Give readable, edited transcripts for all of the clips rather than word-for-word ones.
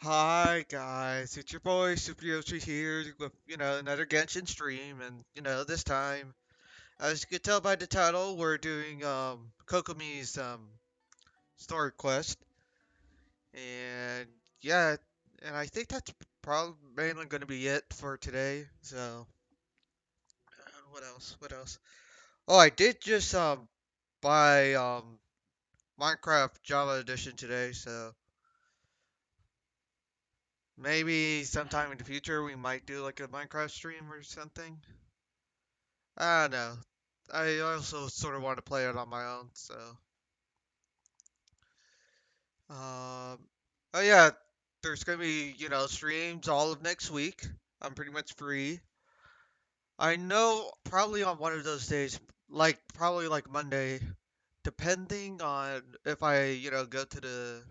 Hi guys, it's your boy Super Yoshi here with another Genshin stream, and this time, as you can tell by the title, we're doing Kokomi's story quest, and yeah, and I think that's probably mainly going to be it for today. So what else? What else? Oh, I did just buy Minecraft Java Edition today, so maybe sometime in the future we might do like a Minecraft stream or something. I don't know. I also sort of want to play it on my own, so. Oh yeah, there's gonna be, streams all of next week. I'm pretty much free. I know probably on one of those days, like probably like Monday, depending on if I, go to the.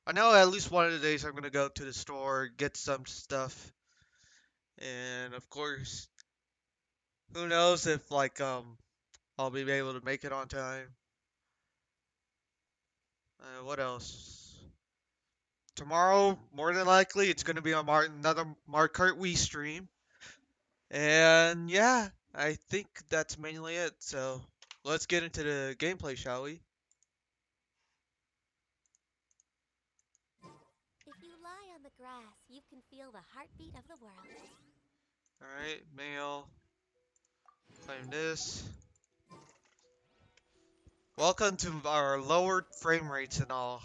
I know at least one of the days I'm gonna go to the store, get some stuff, and of course, who knows if I'll be able to make it on time. What else? Tomorrow, more than likely, it's going to be on another Mario Kart Wii stream. And yeah, I think that's mainly it. So let's get into the gameplay, shall we? If you lie on the grass, you can feel the heartbeat of the world. Alright, mail. Claim this. Welcome to our lowered frame rates and all.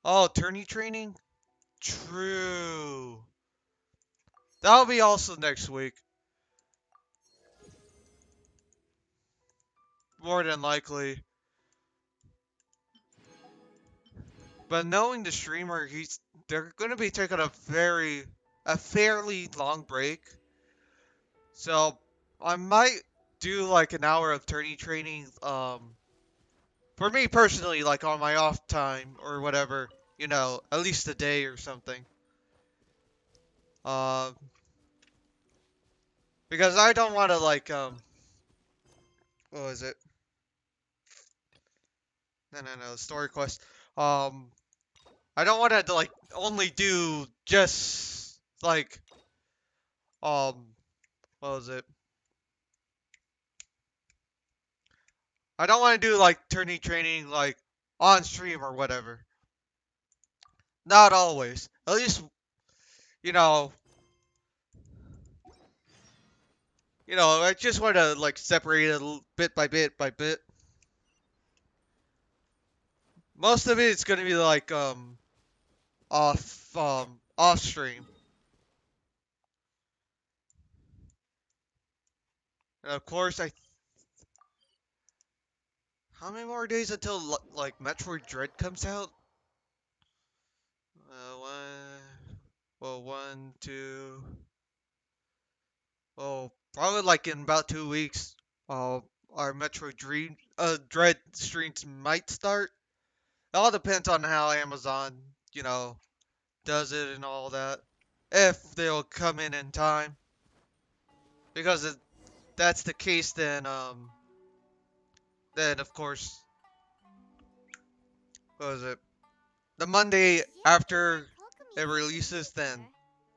Oh, tourney training? True. That'll be also next week. More than likely. But knowing the streamer, they're going to be taking a fairly long break. So I might do like an hour of tourney training. For me personally, like on my off time or whatever, at least a day or something. Um, because I don't want to what was it? No, story quest. Um, I don't want to like only do just like what was it? I don't want to do like tourney training like on stream or whatever. Not always. At least you know, I just want to like separate it bit by bit by bit. Most of it's gonna be like off stream. And of course, I how many more days until like Metroid Dread comes out? One, two. Well, probably like in about 2 weeks. Uh, our Dread streams might start. It all depends on how Amazon, does it and all that. If they'll come in time, because if that's the case, then of course, what was it? The Monday You're the after one Kokomi it sent me releases, then here.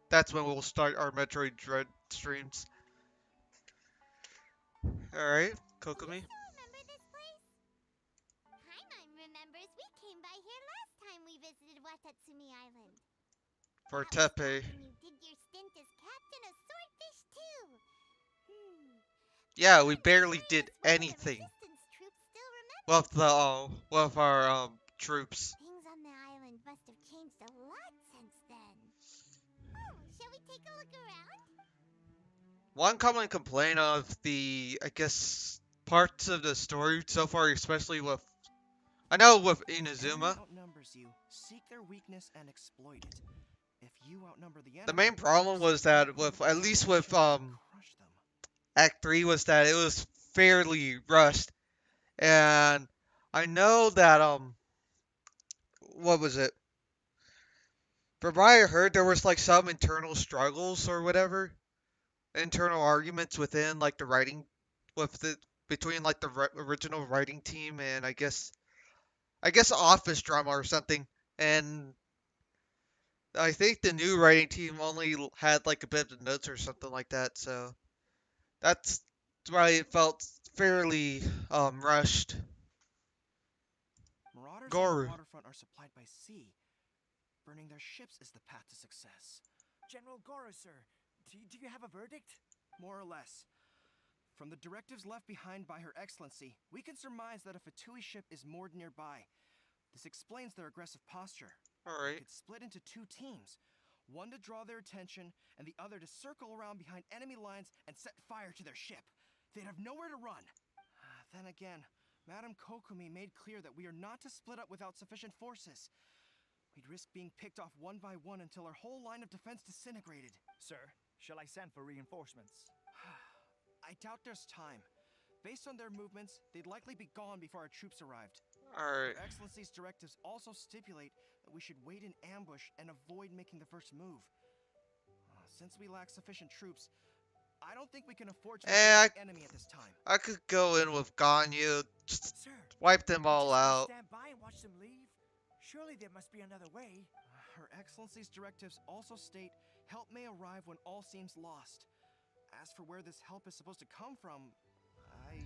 that's when we'll start our Metroid Dread streams. All right, Do you Kokomi, still remember this place? Paimon remembers we came by here last time we visited Watatsumi Island. for That was back Tepe. when you did your stint as captain of Swordfish too. Yeah, we Kinda barely did curious whether the anything resistance troops still remember with you. with our troops. Things on the island must have changed a lot since then. Oh, shall we take a look around? One common complaint of I guess, parts of the story so far, especially I know with If an enemy Inazuma, outnumbers you, seek their weakness and exploit it. If you outnumber the the enemy, main problem was seek their that weak with, at least with, formation and crush them. Act 3 was that it was fairly rushed. And I know that, what was it? From what I heard, there was like some internal struggles or whatever, internal arguments within like the writing, with the between like the original writing team and I guess I guess office drama or something. And I think the new writing team only had like a bit of notes or something like that. So that's why it felt fairly rushed. Marauders on the Goru. waterfront are supplied by sea. Burning their ships is the path to success. General Goro, sir, do you have a verdict? More or less. From the directives left behind by Her Excellency, we can surmise that a Fatui ship is moored nearby. This explains their aggressive posture. All We right. could split into two teams. One to draw their attention, and the other to circle around behind enemy lines and set fire to their ship. They'd have nowhere to run. Then again, Madame Kokomi made clear that we are not to split up without sufficient forces. We'd risk being picked off one by one until our whole line of defense disintegrated. Sir, shall I send for reinforcements? I doubt there's time. Based on their movements, they'd likely be gone before our troops arrived. All right. Her Excellency's directives also stipulate that we should wait in ambush and avoid making the first move. Since we lack sufficient troops, I don't think we can afford to Eh, engage the enemy at this time. I could go in with Ganyu, just Sir, wipe them we're all just gonna out. stand by and watch them leave? Surely there must be another way. Her Excellency's directives also state help may arrive when all seems lost. As for where this help is supposed to come from, Hey,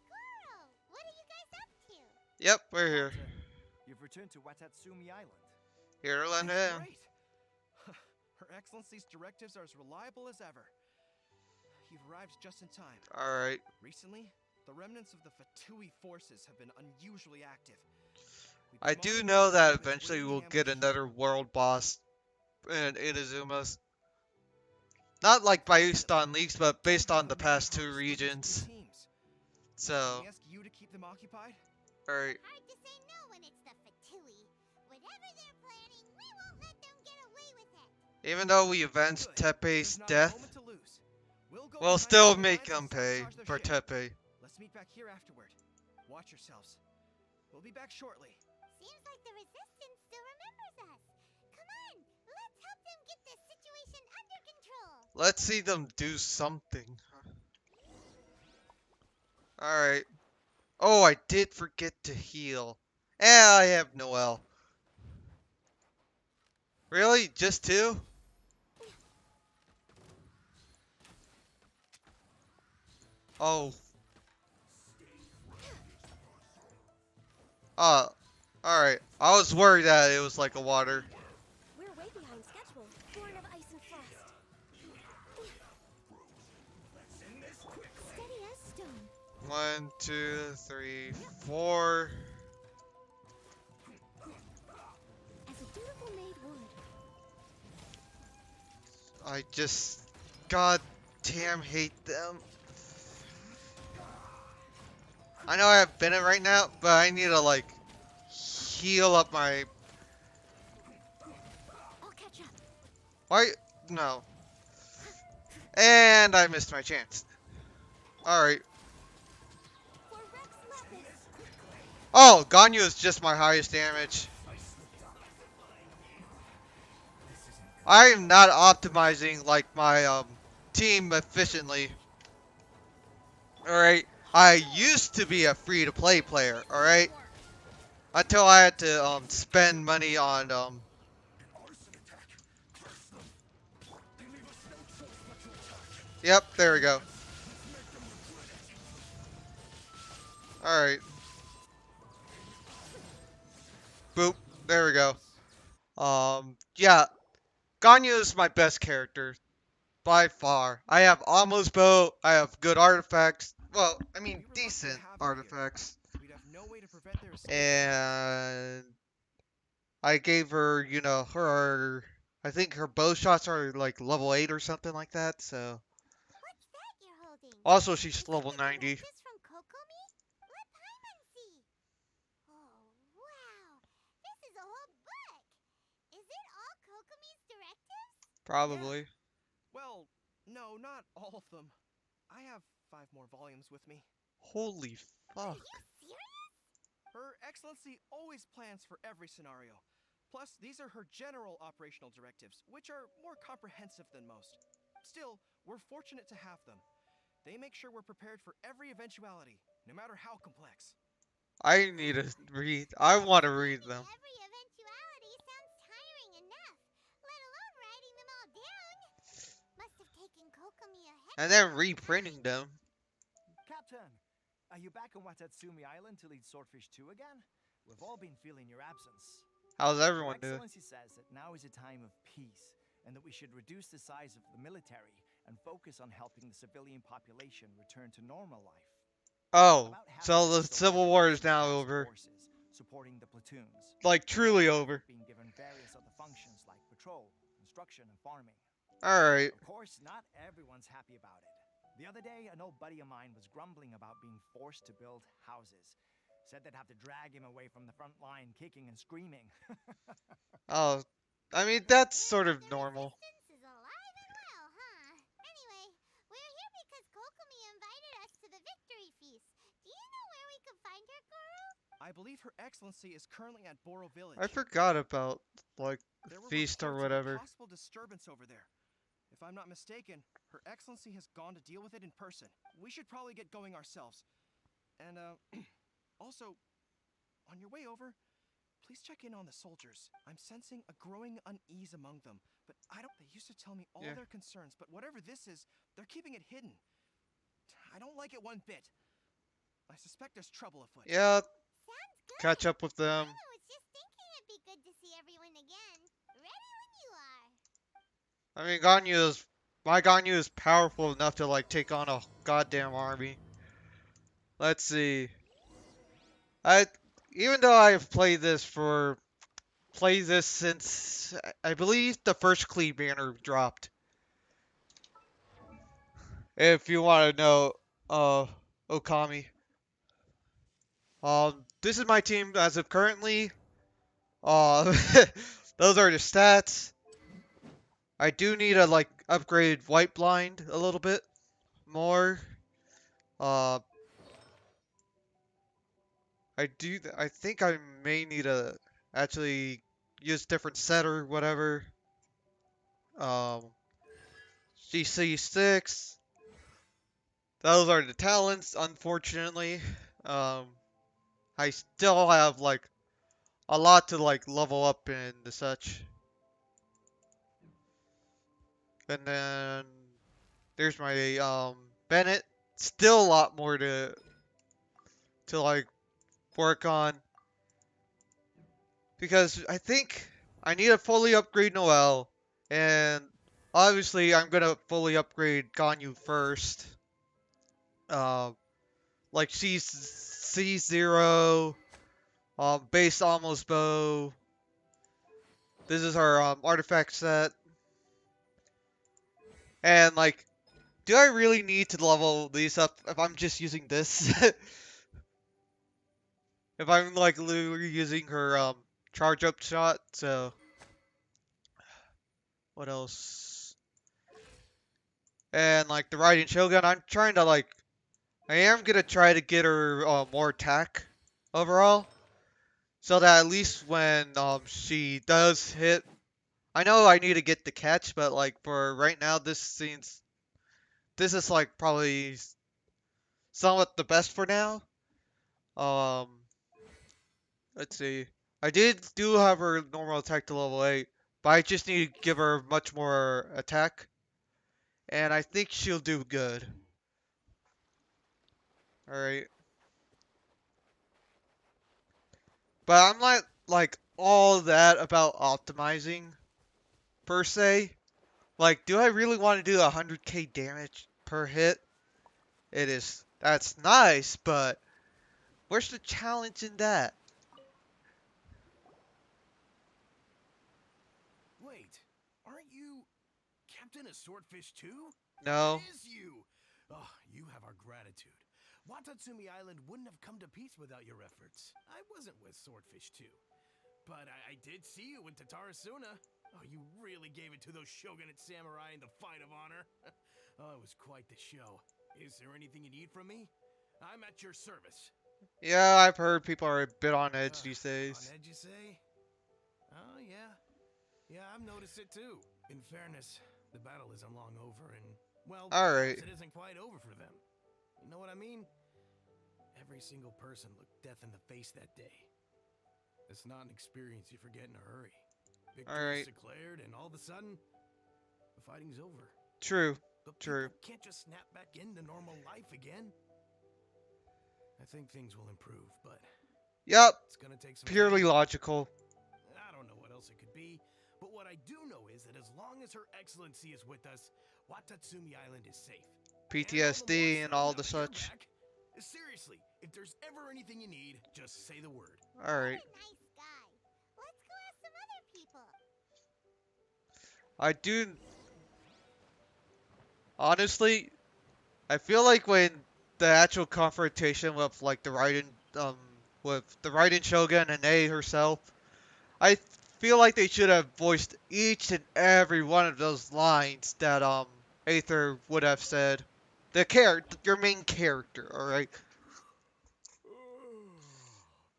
Goro! What are you guys up to? Yep, we're here. Doctor, you've returned to Watatsumi Island. Here to lend a That's hand. great. Her Excellency's directives are as reliable as ever. You've arrived just in time. All right. Recently, the remnants of the Fatui forces have been unusually active. We've I been do monitoring know their that movements, eventually waiting we'll in get ambush. another world boss in Inazuma's. Not like based on leaks, but based on the past two regions. Can So, we ask you to keep them occupied? alright. Hard to say no when it's the Fatui. Whatever they're planning, we won't let them get away with it. Even though we avenged Good. Tepe's There's not a death, moment to lose. We'll go we'll behind still enemy make lines him and pay sabotage their for ship. Tepe. Let's meet back here afterward. Watch yourselves. We'll be back shortly. Seems like the Resistance still remembers us. Come on, let's help them get this situation under control. Let's see them do something. Alright. Oh, I did forget to heal. I have Noel. Really? Just two? Oh. Uh, alright. I was worried that it was like a water. We're way behind schedule. Born of ice and frost. Steady as stone. 1, 2, 3, 4. As a dutiful maid would. I just god damn hate them. I know I have Bennett right now, but I need to like heal up my I'll catch up. why no. And I missed my chance. Alright. For Rex Lapis. Oh, Ganyu is just my highest damage. I am not optimizing like my team efficiently. Alright. I used to be a free to play player, alright? Until I had to spend money on Yep, there we go. Alright. Boop. There we go. Yeah. Ganyu is my best character. By far. I have almost bow. I have good artifacts. Well, I We mean, were lucky to decent have you here. artifacts. We'd have no way to prevent their escape. And I gave her, you know, her. I think her bow shots are like level 8 or something like that, so. What's that you're holding? Also, she's Is level that the 90. directives from Kokomi? Let Paimon see. Oh, wow. This is a whole book. Is it all Kokomi's directives? Probably. Well, no, not all of them. I have 5 more volumes with me. Holy Are fuck. you serious? Her Excellency always plans for every scenario. Plus, these are her general operational directives, which are more comprehensive than most. Still, we're fortunate to have them. They make sure we're prepared for every eventuality, no matter how complex. I need to read. I want to read Describing them. every eventuality sounds tiring enough, let alone writing them all down. Must have taken Kokomi a heck And of a then long time. reprinting them. Captain, are you back on Watatsumi Island to lead Swordfish 2 again? We've all been feeling your absence. How's Your everyone doing? Excellency says that now is a time of peace, and that we should reduce the size of the military and focus on helping the civilian population return to normal life. Oh, About half of so us the still have Civil the War is basic now task over. forces supporting the platoons. Like, And the other truly half over. have been given various other functions like patrol, construction, and farming. Alright. Of course, not everyone's happy about it. The other day, an old buddy of mine was grumbling about being forced to build houses. Said they'd have to drag him away from the front line, kicking and screaming. Oh, I mean, The that's spirit sort of of the normal. resistance is alive and well, huh? Anyway, we're here because Kokomi invited us to the victory feast. Do you know where we can find her, Guru? I believe Her Excellency is currently at Boro I Village. forgot about, like, There were feast or reports of a whatever. possible disturbance over there. If I'm not mistaken, Her Excellency has gone to deal with it in person. We should probably get going ourselves. And, also, on your way over, please check in on the soldiers. I'm sensing a growing unease among them, but I don't. They used to tell me all Yeah. their concerns, but whatever this is, they're keeping it hidden. I don't like it one bit. I suspect there's trouble afoot. Yeah, Sounds good. catch up with them. I was just thinking it'd be good to see everyone again. Ready when you are. I mean, Ganyu is. My Ganyu is powerful enough to, like, take on a goddamn army. Let's see. I. Even though I've played this since I believe the first Klee banner dropped. If you want to know, Okami. This is my team as of currently. Uh, those are the stats. I do need to like upgrade White Blind a little bit more. Uh, I think I may need to actually use different set or whatever. Um, GC6. Those are the talents, unfortunately. Um, I still have like a lot to like level up and the such. And then there's my Bennett. Still a lot more to like work on because I think I need to fully upgrade Noel, and obviously I'm gonna fully upgrade Ganyu first. Uh, like C0, base almost bow. This is our artifact set, and like, do I really need to level these up if I'm just using this? If I'm like literally using her charge up shot, so what else? And like the riding Shogun, I'm trying to like I am gonna try to get her more attack overall, so that at least when she does hit, I know I need to get the catch, but like for right now, this is like probably somewhat the best for now. Um, let's see. I do have her normal attack to level 8, but I just need to give her much more attack, and I think she'll do good. All right, but I'm not like all that about optimizing per se. Like, do I really want to do 100k damage per hit? That's nice, but where's the challenge in that? Wait, aren't you Captain of Swordfish too? It No. is you! Oh, you have our gratitude. Watatsumi Island wouldn't have come to peace without your efforts. I wasn't with Swordfish too. But I did see you in Tatarasuna. Oh, you really gave it to those shogunate samurai in the fight of honor. Oh, it was quite the show. Is there anything you need from me? I'm at your service. Yeah, I've heard people are a bit on edge these On days. edge, you say? Oh, yeah. Yeah, I've noticed it too. In fairness, the battle isn't long over, and, well, Alright. perhaps it isn't quite over for them. You know what I mean? Every single person looked death in the face that day. It's not an experience you forget in a hurry. Victory's Alright. declared, and all of a sudden, the fighting's over. True. But True. people can't just snap back into normal life again. I think things will improve, but Yep. it's gonna take some Purely time. logical. I don't know what else it could be, but what I do know is that as long as Her Excellency is with us, Watatsumi Island is safe. And all the more PTSD and so all now the that you're such. back. Seriously, if there's ever anything you need, just say the word. Alright. What a nice guy. Let's go ask some other people. I do. Honestly, I feel like when the actual confrontation with like the with the Raiden Shogun and A herself, I feel like they should have voiced each and every one of those lines that Aether would have said. Your main character, all right.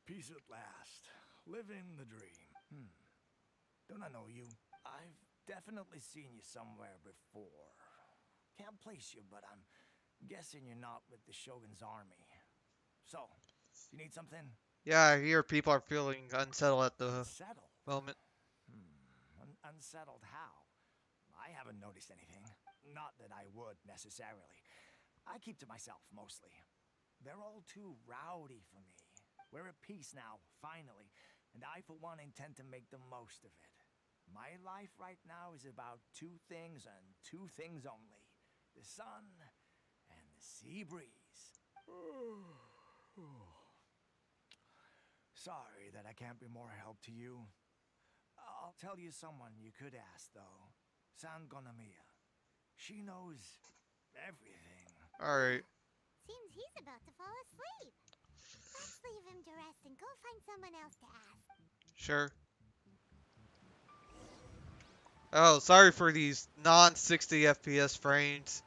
Peace at last. Living the dream. Don't I know you? I've definitely seen you somewhere before. Can't place you, but I'm guessing you're not with the Shogun's army. So, you need something? Yeah, I hear people are feeling unsettled at the Unsettled? moment. Unsettled how? I haven't noticed anything. Not that I would, necessarily. I keep to myself, mostly. They're all too rowdy for me. We're at peace now, finally, and I, for one, intend to make the most of it. My life right now is about two things and two things only. The sun and the sea breeze. Sorry that I can't be more help to you. I'll tell you someone you could ask, though. Sangonomiya. She knows everything. All right, Seems he's about to fall asleep. Let's leave him to rest and go find someone else to ask. sure. Oh, sorry for these non-60 FPS frames.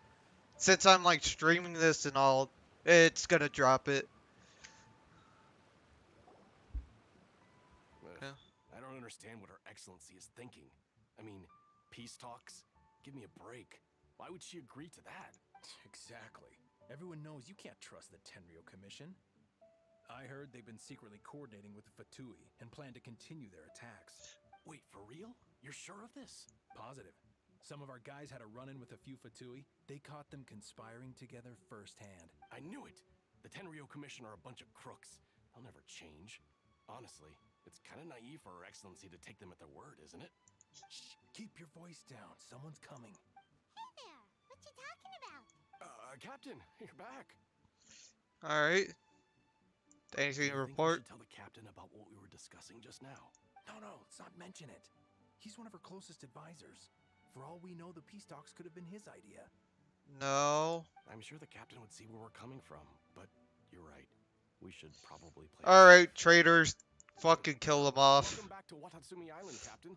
Since I'm like streaming this and all, it's gonna drop it. Ugh, Yeah. I don't understand what Her Excellency is thinking. I mean, peace talks? Give me a break. Why would she agree to that? Exactly. Everyone knows you can't trust the Tenryo Commission. I heard they've been secretly coordinating with the Fatui and plan to continue their attacks. Wait, for real? You're sure of this? Positive. Some of our guys had a run-in with a few Fatui. They caught them conspiring together firsthand. I knew it! The Tenryo Commission are a bunch of crooks. They'll never change. Honestly, it's kind of naive for Her Excellency to take them at their word, isn't it? Shh! Keep your voice down. Someone's coming. Hey there, what you talking about? Captain, you're back. All right. Do Anything you to think we report? should tell the captain about what we were discussing just now? No, let's not mention it. He's one of her closest advisors. For all we know, the peace talks could have been his idea. No. I'm sure the captain would see where we're coming from, but you're right. We should probably play it All right, safe. traitors, fucking kill them off. Welcome back to Watatsumi Island, Captain.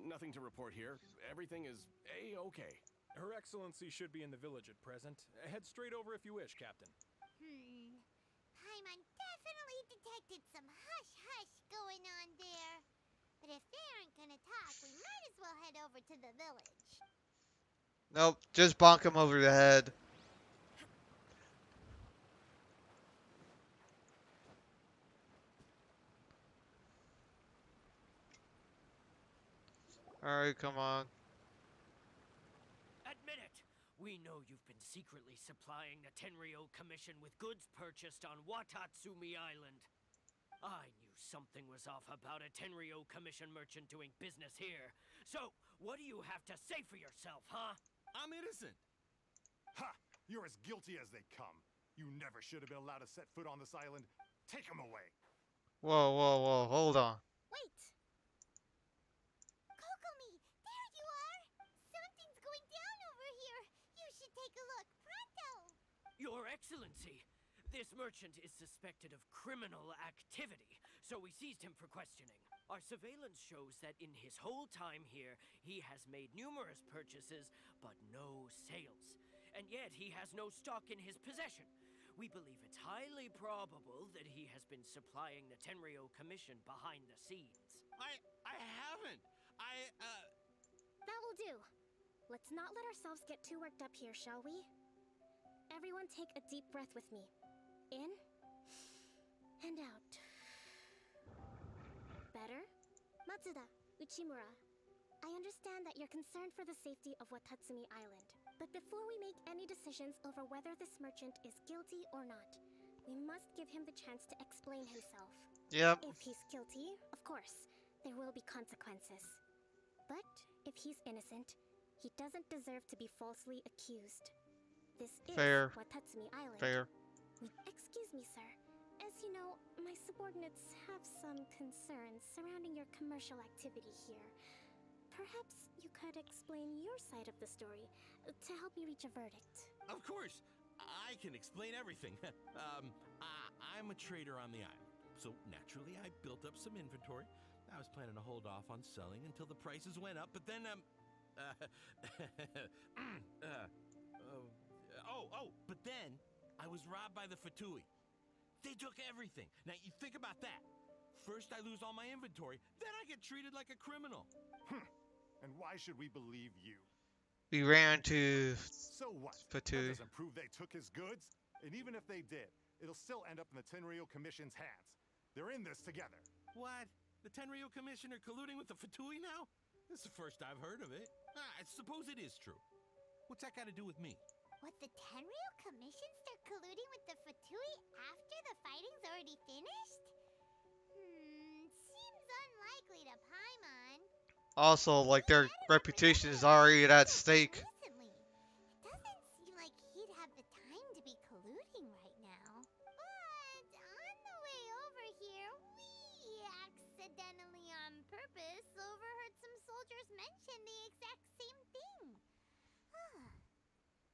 Nothing to report here. Everything is A-okay. Her Excellency should be in the village at present. Head straight over if you wish, Captain. Paimon definitely detected some hush-hush going on there. But if they aren't gonna talk, we might as well head over to the village. Nope, just bonk him over the head. All right, come on. Admit it! We know you've been secretly supplying the Tenryo Commission with goods purchased on Watatsumi Island. I knew something was off about a Tenryo Commission merchant doing business here. So, what do you have to say for yourself, huh? I'm innocent. Ha! You're as guilty as they come. You never should have been allowed to set foot on this island. Take him away. Whoa, hold on. Wait! Kokomi, there you are! Something's going down over here. You should take a look. Pronto! Your Excellency! This merchant is suspected of criminal activity, so we seized him for questioning. Our surveillance shows that in his whole time here, he has made numerous purchases, but no sales. And yet he has no stock in his possession. We believe it's highly probable that he has been supplying the Tenryo Commission behind the scenes. I haven't. That will do. Let's not let ourselves get too worked up here, shall we? Everyone take a deep breath with me. In And out. Better? Matsuda, Uchimura. I understand that you're concerned for the safety of Watatsumi Island. But before we make any decisions over whether this merchant is guilty or not, we must give him the chance to explain himself. Yep. If he's guilty, of course, there will be consequences. But if he's innocent, he doesn't deserve to be falsely accused. This is Fair. Watatsumi Island. Fair. Excuse me, sir. As you know, my subordinates have some concerns surrounding your commercial activity here. Perhaps you could explain your side of the story to help me reach a verdict. Of course, I can explain everything. I'm a trader on the island, so naturally I built up some inventory. I was planning to hold off on selling until the prices went up, but then, but then I was robbed by the Fatui. They took everything. Now, you think about that. First, I lose all my inventory, then I get treated like a criminal. And why should we believe you? We ran to So what? Fatui. That doesn't prove they took his goods. And even if they did, it'll still end up in the Tenryo Commission's hands. They're in this together. What? The Tenryo Commissioner colluding with the Fatui now? This is the first I've heard of it. I suppose it is true. What's that got to do with me? What, the Tenryo Commission start colluding with the Fatui after the fighting's already finished? Seems unlikely to Paimon. Also, like, their reputation is already at stake. Recently, it doesn't seem like he'd have the time to be colluding right now. But on the way over here, we accidentally on purpose overheard some soldiers mention the exact same thing.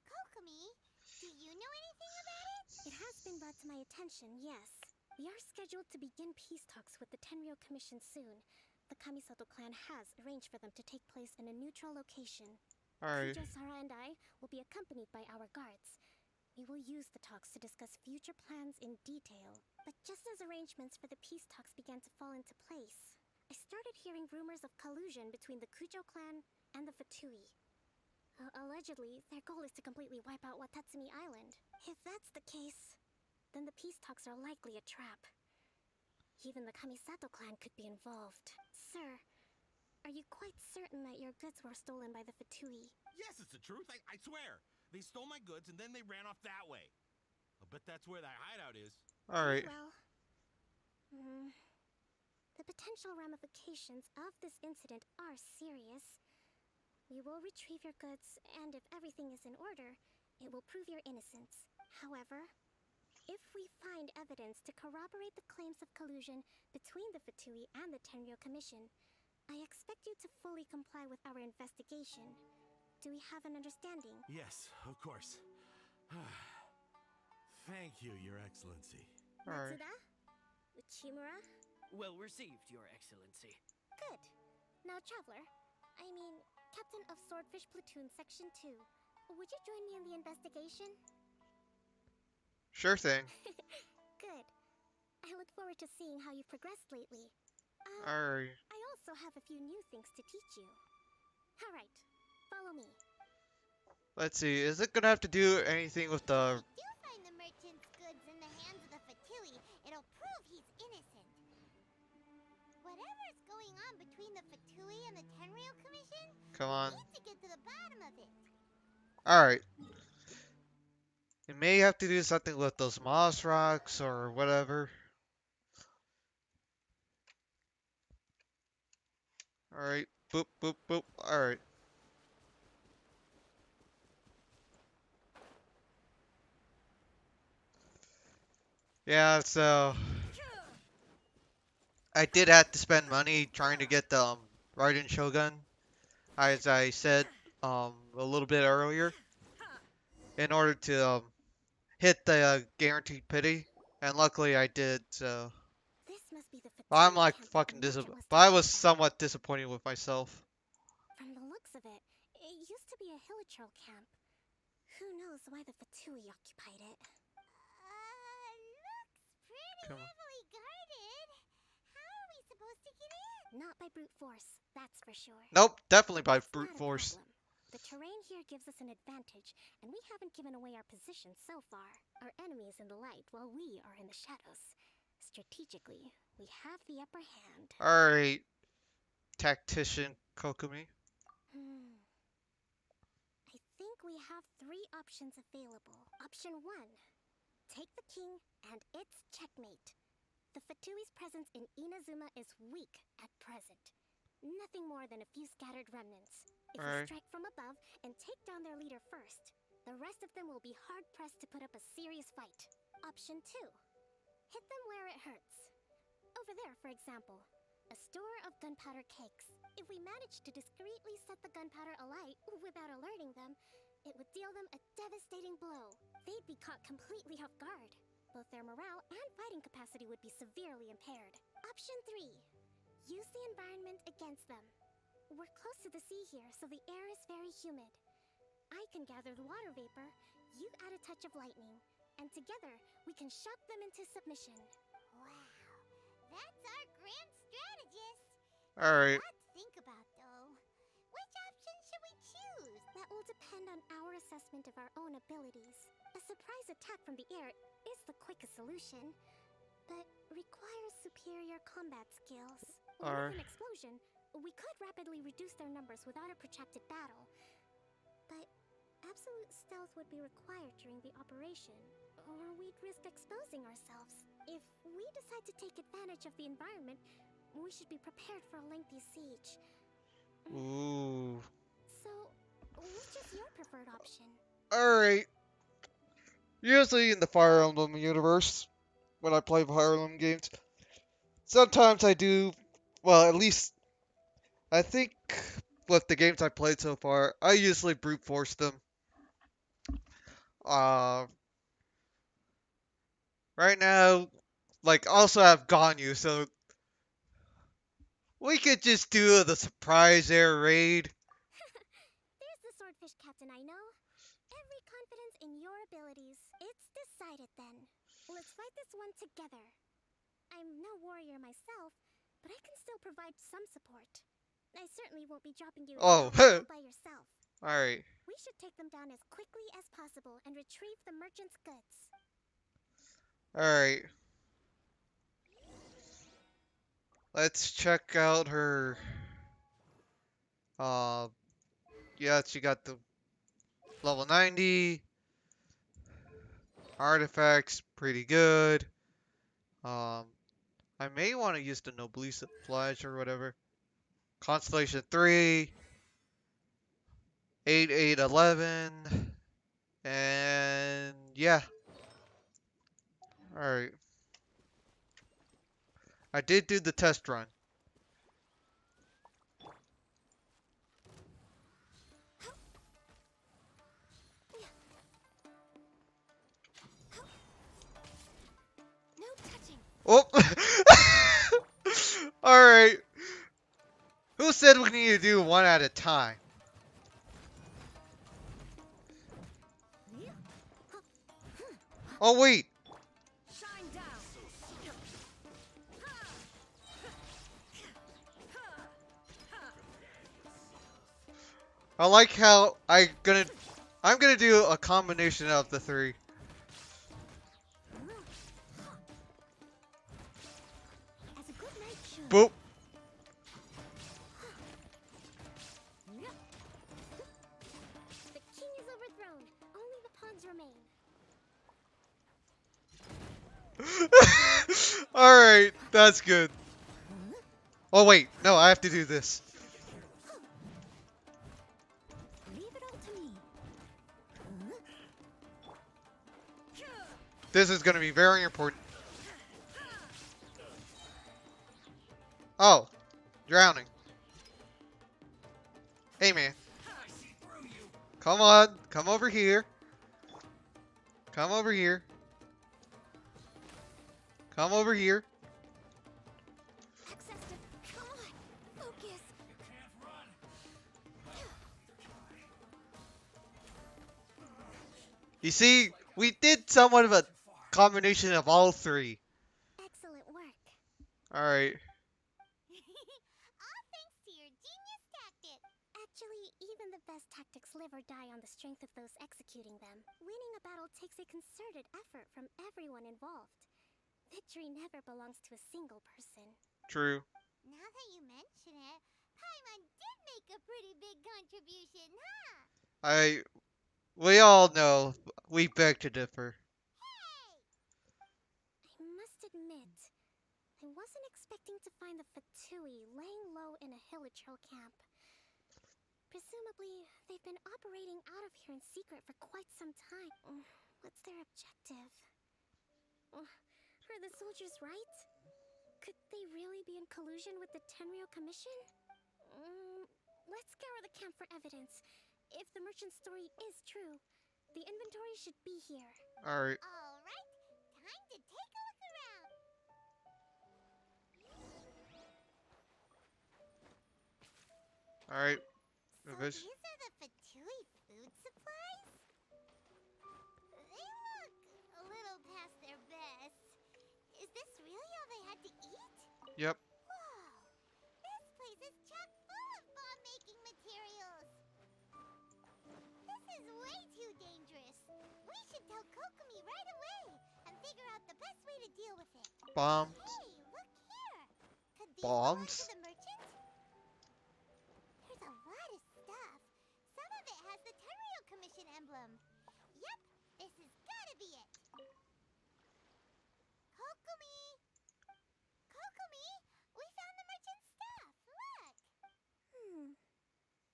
Kokomi, do you know anything about it? It has been brought to my attention, yes. We are scheduled to begin peace talks with the Tenryo Commission soon. The Kamisato clan has arranged for them to take place in a neutral location. Alright. Kujo-Sara and I will be accompanied by our guards. We will use the talks to discuss future plans in detail. But just as arrangements for the peace talks began to fall into place, I started hearing rumors of collusion between the Kujo clan and the Fatui. Allegedly, their goal is to completely wipe out Watatsumi Island. If that's the case, then the peace talks are likely a trap. Even the Kamisato clan could be involved. Sir, are you quite certain that your goods were stolen by the Fatui? Yes, it's the truth. I swear. They stole my goods and then they ran off that way. I'll bet that's where that hideout is. Alright. Well, the potential ramifications of this incident are serious. We will retrieve your goods, and if everything is in order, it will prove your innocence. However, if we find evidence to corroborate the claims of collusion between the Fatui and the Tenryo Commission, I expect you to fully comply with our investigation. Do we have an understanding? Yes, of course. Thank you, Your Excellency. Alright. Matsuda? Uchimura? Well received, Your Excellency. Good. Now, Traveler, Captain of Swordfish Platoon Section 2, would you join me in the investigation? Sure thing. Good. I look forward to seeing how you've progressed lately. Alright. I also have a few new things to teach you. Alright, follow me. Let's see. Is it gonna have to do anything with the... If we do find the merchant's goods in the hands of the Fatui, it'll prove he's innocent. Whatever's going on between the Fatui and the Tenryo Commission, Come on. we need to get to the bottom of it. Alright. It may have to do something with those moss rocks or whatever. Alright. Boop, boop, boop. Alright. Yeah, so... I did have to spend money trying to get the Raiden Shogun, as I said a little bit earlier, in order to hit the guaranteed pity, and luckily I did. So This must be the I'm Fatui like camp that fucking the merchant disappointed, was but I talking was about. somewhat disappointed with myself. From the looks of it, it used to be a Hilichurl camp. Who knows why the Fatui occupied it? Looks pretty Come on. heavily guarded. How are we supposed to get in? Not by brute force, that's for sure. Nope, definitely by That's brute not a force. problem. The terrain here gives us an advantage, and we haven't given away our position so far. Our enemy is in the light, while we are in the shadows. strategically, we have the upper hand. Alright, tactician Kokomi. I think we have three options available. Option 1. Take the king, and it's checkmate. The Fatui's presence in Inazuma is weak at present. Nothing more than a few scattered remnants. If we Alright. strike from above and take down their leader first, the rest of them will be hard-pressed to put up a serious fight. Option 2. Hit them where it hurts. Over there, for example. A store of gunpowder cakes. If we manage to discreetly set the gunpowder alight without alerting them, it would deal them a devastating blow. They'd be caught completely off guard. Both their morale and fighting capacity would be severely impaired. Option 3. Use the environment against them. We're close to the sea here, so the air is very humid. I can gather the water vapor, you add a touch of lightning, and together we can shock them into submission. Wow, that's our grand strategist. Alright. Lot to think about, though. Which option should we choose? That will depend on our assessment of our own abilities. A surprise attack from the air is the quickest solution, but requires superior combat skills. Alright. With an explosion, we could rapidly reduce their numbers without a protracted battle. But absolute stealth would be required during the operation, or we'd risk exposing ourselves. If we decide to take advantage of the environment, we should be prepared for a lengthy siege. Ooh. So, which is your preferred option? Alright. Usually in the Fire Emblem universe, when I play Fire Emblem games, sometimes I do, well, at least, I think with the games I played so far, I usually brute force them. Uh, right now, like, also have Ganyu, so we could just do the surprise air raid. There's the swordfish captain I know. Every confidence in your abilities. It's decided then. Let's fight this one together. I'm no warrior myself, but I can still provide some support. I certainly won't be dropping you in Oh, all by yourself. Alright. We should take them down as quickly as possible and retrieve the merchant's goods. Alright. Let's check out her. Yeah, she got the level 90. Artifacts, pretty good. I may want to use the Noblesse Flash or whatever. Constellation 3. 8, 8, 11. And yeah. Alright. I did do the test run. No touching. Oh! Alright. Who said we need to do one at a time? Oh, wait. Shine down. I like how I'm gonna do a combination of the three. As a good knight should. Boop. The king is overthrown. Only the pawns remain. Alright, that's good. Oh wait, no, I have to do this. Leave it all to me. This is gonna be very important. Oh, drowning. Hey man. Come on, come over here. Come over here. Come over here. Access to... Come on. Focus. You see, we did somewhat of a combination of all three. Excellent work. Alright. All thanks to your genius tactic. Actually, even the best tactics live or die on the strength of those executing them. Winning a battle takes a concerted effort from everyone involved. Victory never belongs to a single person. True. Now that you mention it, Paimon did make a pretty big contribution, huh? I we all know we beg to differ. Hey! I must admit, I wasn't expecting to find the Fatui laying low in a Hilichurl camp. Presumably, they've been operating out of here in secret for quite some time. What's their objective? Are the soldiers right? Could they really be in collusion with the Tenryo Commission? Let's scour the camp for evidence. If the merchant's story is true, the inventory should be here. Alright. Alright, time to take a look around. Alright. So This- these are the Fatui food supplies? They look a little past their best. Is this really all they had to eat? Yep. Whoa! This place is chock full of bomb-making materials. This is way too dangerous. We should tell Kokomi right away and figure out the best way to deal with it. Bomb. Hey, look here. Could these belong Bombs? to the merchant? There's a lot of stuff. Some of it has the Tenryo Commission emblem. Yep, this has gotta be it. Kokomi! Kokomi! We found the merchant's stuff. Look!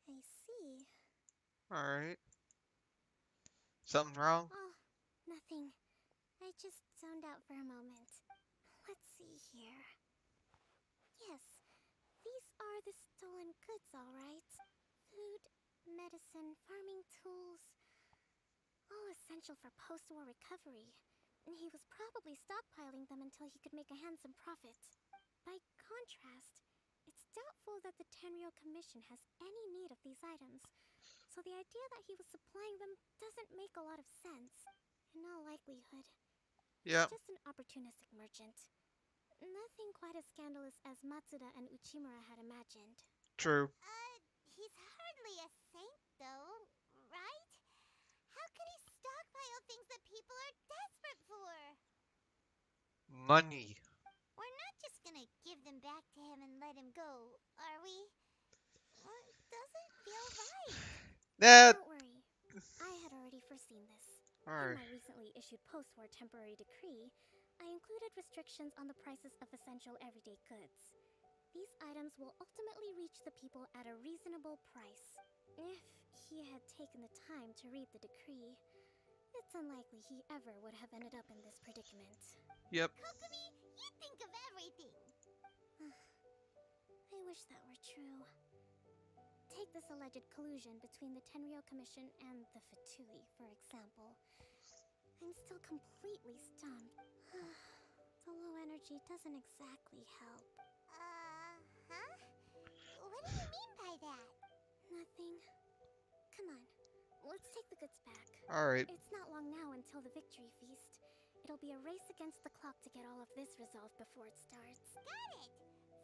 I see. Alright. Something wrong? Oh, nothing. I just zoned out for a moment. Let's see here. Yes, these are the stolen goods, all right. Food, medicine, farming tools. All essential for post-war recovery. And he was probably stockpiling them until he could make a handsome profit. By contrast, it's doubtful that the Tenryo Commission has any need of these items. So the idea that he was supplying them doesn't make a lot of sense. In all likelihood, Yep. just an opportunistic merchant. Nothing quite as scandalous as Matsuda and Uchimura had imagined. True. He's hardly a saint, though, right? How could he stockpile things that people are desperate for? Money. We're not just gonna give them back to him and let him go, are we? Doesn't feel right. That. Don't worry, I had already foreseen this. In Alright. my recently issued post-war temporary decree, I included restrictions on the prices of essential everyday goods. These items will ultimately reach the people at a reasonable price. If he had taken the time to read the decree, it's unlikely he ever would have ended up in this predicament. Yep. Kokomi, you think of everything. I wish that were true. Take this alleged collusion between the Tenryo Commission and the Fatui, for example. I'm still completely stunned. The low energy doesn't exactly help. Huh? What do you mean by that? Nothing. Come on, let's take the goods back. Alright. It's not long now until the victory feast. It'll be a race against the clock to get all of this resolved before it starts. Got it!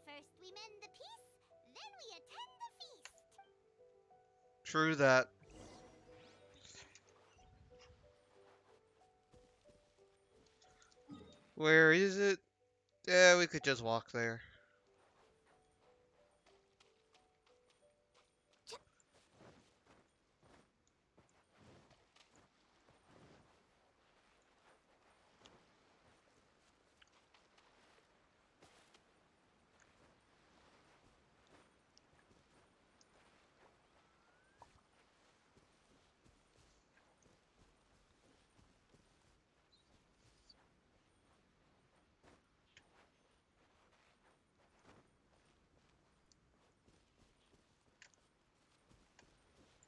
First we mend the peace, then we attend the feast. True that. Where is it? Yeah, we could just walk there.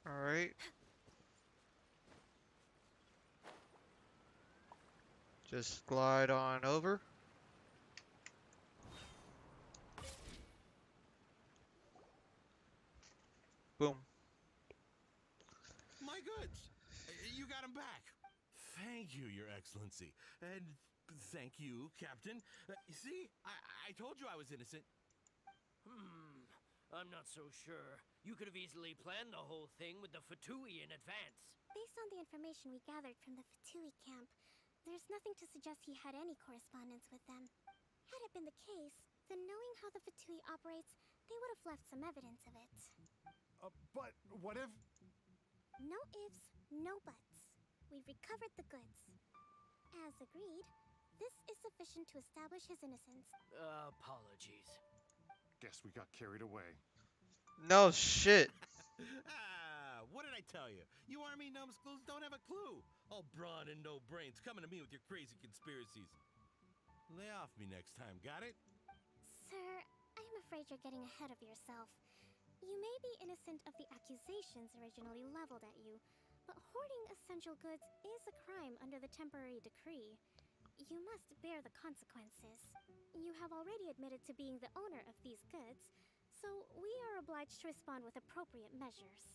Alright. Just glide on over. Boom. My goods! You got them back. Thank you, Your Excellency. And thank you, Captain. See? I told you I was innocent. I'm not so sure. You could have easily planned the whole thing with the Fatui in advance. Based on the information we gathered from the Fatui camp, There's nothing to suggest he had any correspondence with them. Had it been the case, then knowing how the Fatui operates, they would have left some evidence of it. But what if... No ifs, no buts. We've recovered the goods. As agreed, this is sufficient to establish his innocence. Apologies. Guess we got carried away. No shit. What did I tell you? You army numbskulls don't have a clue. All brawn and no brains coming to me with your crazy conspiracies. Lay off me next time, got it? Sir, I'm afraid you're getting ahead of yourself. You may be innocent of the accusations originally leveled at you, but hoarding essential goods is a crime under the temporary decree. You must bear the consequences. You have already admitted to being the owner of these goods, so we are obliged to respond with appropriate measures.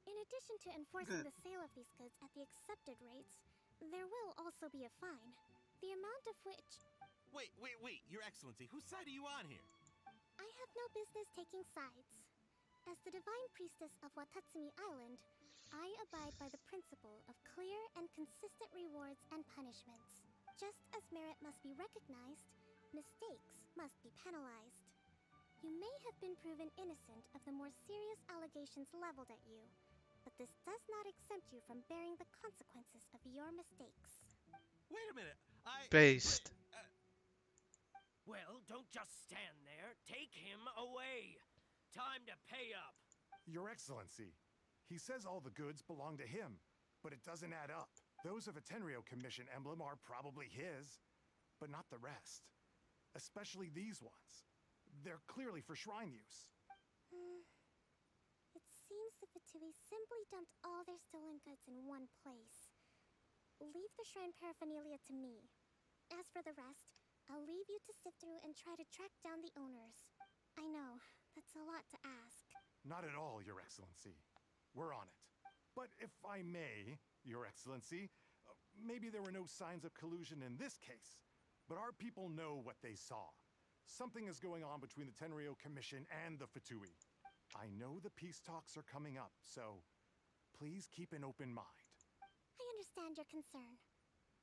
In addition to enforcing the sale of these goods at the accepted rates, there will also be a fine, the amount of which... Wait, Your Excellency, whose side are you on here? I have no business taking sides. As the divine priestess of Watatsumi Island, I abide by the principle of clear and consistent rewards and punishments. Just as merit must be recognized, mistakes must be penalized. You may have been proven innocent of the more serious allegations leveled at you, but this does not exempt you from bearing the consequences of your mistakes. Wait a minute, Based. Well, don't just stand there. Take him away. Time to pay up. Your Excellency, he says all the goods belong to him, but it doesn't add up. Those of a Tenryo Commission emblem are probably his, but not the rest. Especially these ones. They're clearly for shrine use. It seems the Fatui simply dumped all their stolen goods in one place. Leave the shrine paraphernalia to me. As for the rest, I'll leave you to sift through and try to track down the owners. I know, that's a lot to ask. Not at all, Your Excellency. We're on it. But if I may, Your Excellency, maybe there were no signs of collusion in this case, but our people know what they saw. Something is going on between the Tenryo Commission and the Fatui. I know the peace talks are coming up, so please keep an open mind. I understand your concern.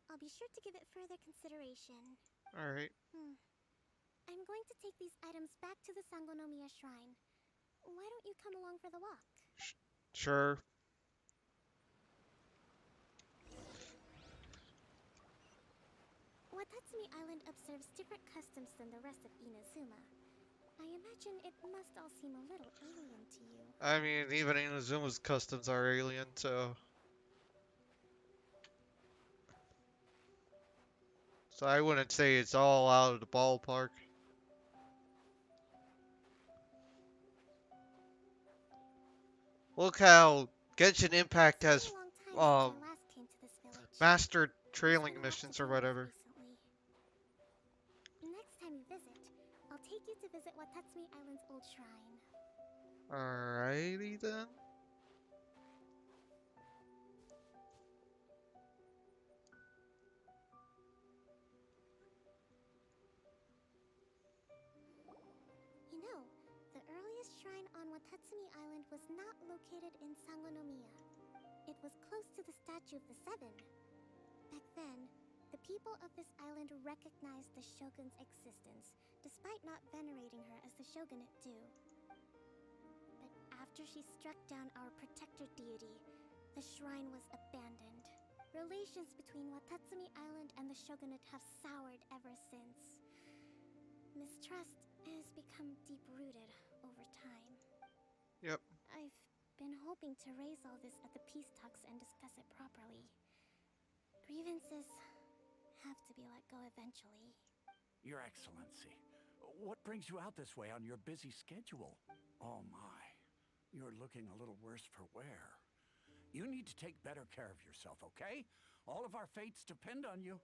I'll be sure to give it further consideration. Alright. I'm going to take these items back to the Sangonomiya Shrine. Why don't you come along for the walk? Sure. Watatsumi Island observes different customs than the rest of Inazuma. I imagine it must all seem a little alien to you. I mean, even Inazuma's customs are alien, so... So I wouldn't say it's all out of the ballpark. Look how Genshin Impact It's has been a long time since I last came to this village. mastered There's trailing been a lot to missions or deal with whatever. recently. Next time you visit, I'll take you to visit Watatsumi Island's old shrine. Alrighty then. You know, the earliest shrine on Watatsumi Island was not located in Sangonomiya. It was close to the Statue of the Seven. Back then, the people of this island recognized the shogun's existence, despite not venerating her as the shogunate do. But after she struck down our protector deity, the shrine was abandoned. Relations between Watatsumi Island and the shogunate have soured ever since. Mistrust has become deep-rooted over time. Yep. I've been hoping to raise all this at the peace talks and discuss it properly. Grievances have to be let go eventually. Your Excellency, what brings you out this way on your busy schedule? Oh my, you're looking a little worse for wear. You need to take better care of yourself, okay? All of our fates depend on you.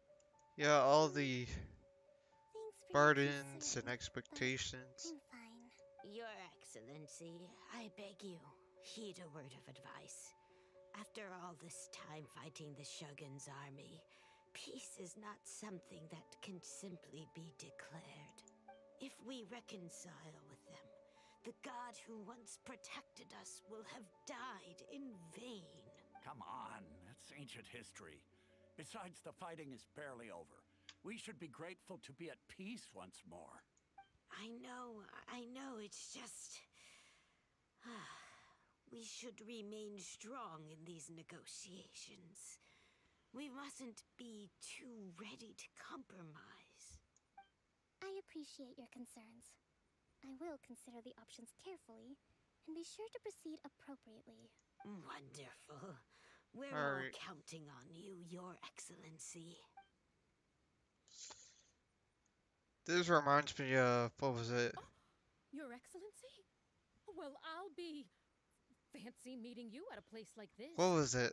Yeah, all the Thanks for your burdens concern, and expectations. I'm fine. Your Excellency, I beg you, heed a word of advice. After all this time fighting the Shogun's army, peace is not something that can simply be declared. If we reconcile with them, the god who once protected us will have died in vain. Come on, that's ancient history. Besides, the fighting is barely over. We should be grateful to be at peace once more. I know, it's just. We should remain strong in these negotiations. We mustn't be too ready to compromise. I appreciate your concerns. I will consider the options carefully and be sure to proceed appropriately. Wonderful. We're all Alright. counting on you, Your Excellency. This reminds me of, what was it? Your Excellency? Well, I'll be fancy meeting you at a place like this. What was it?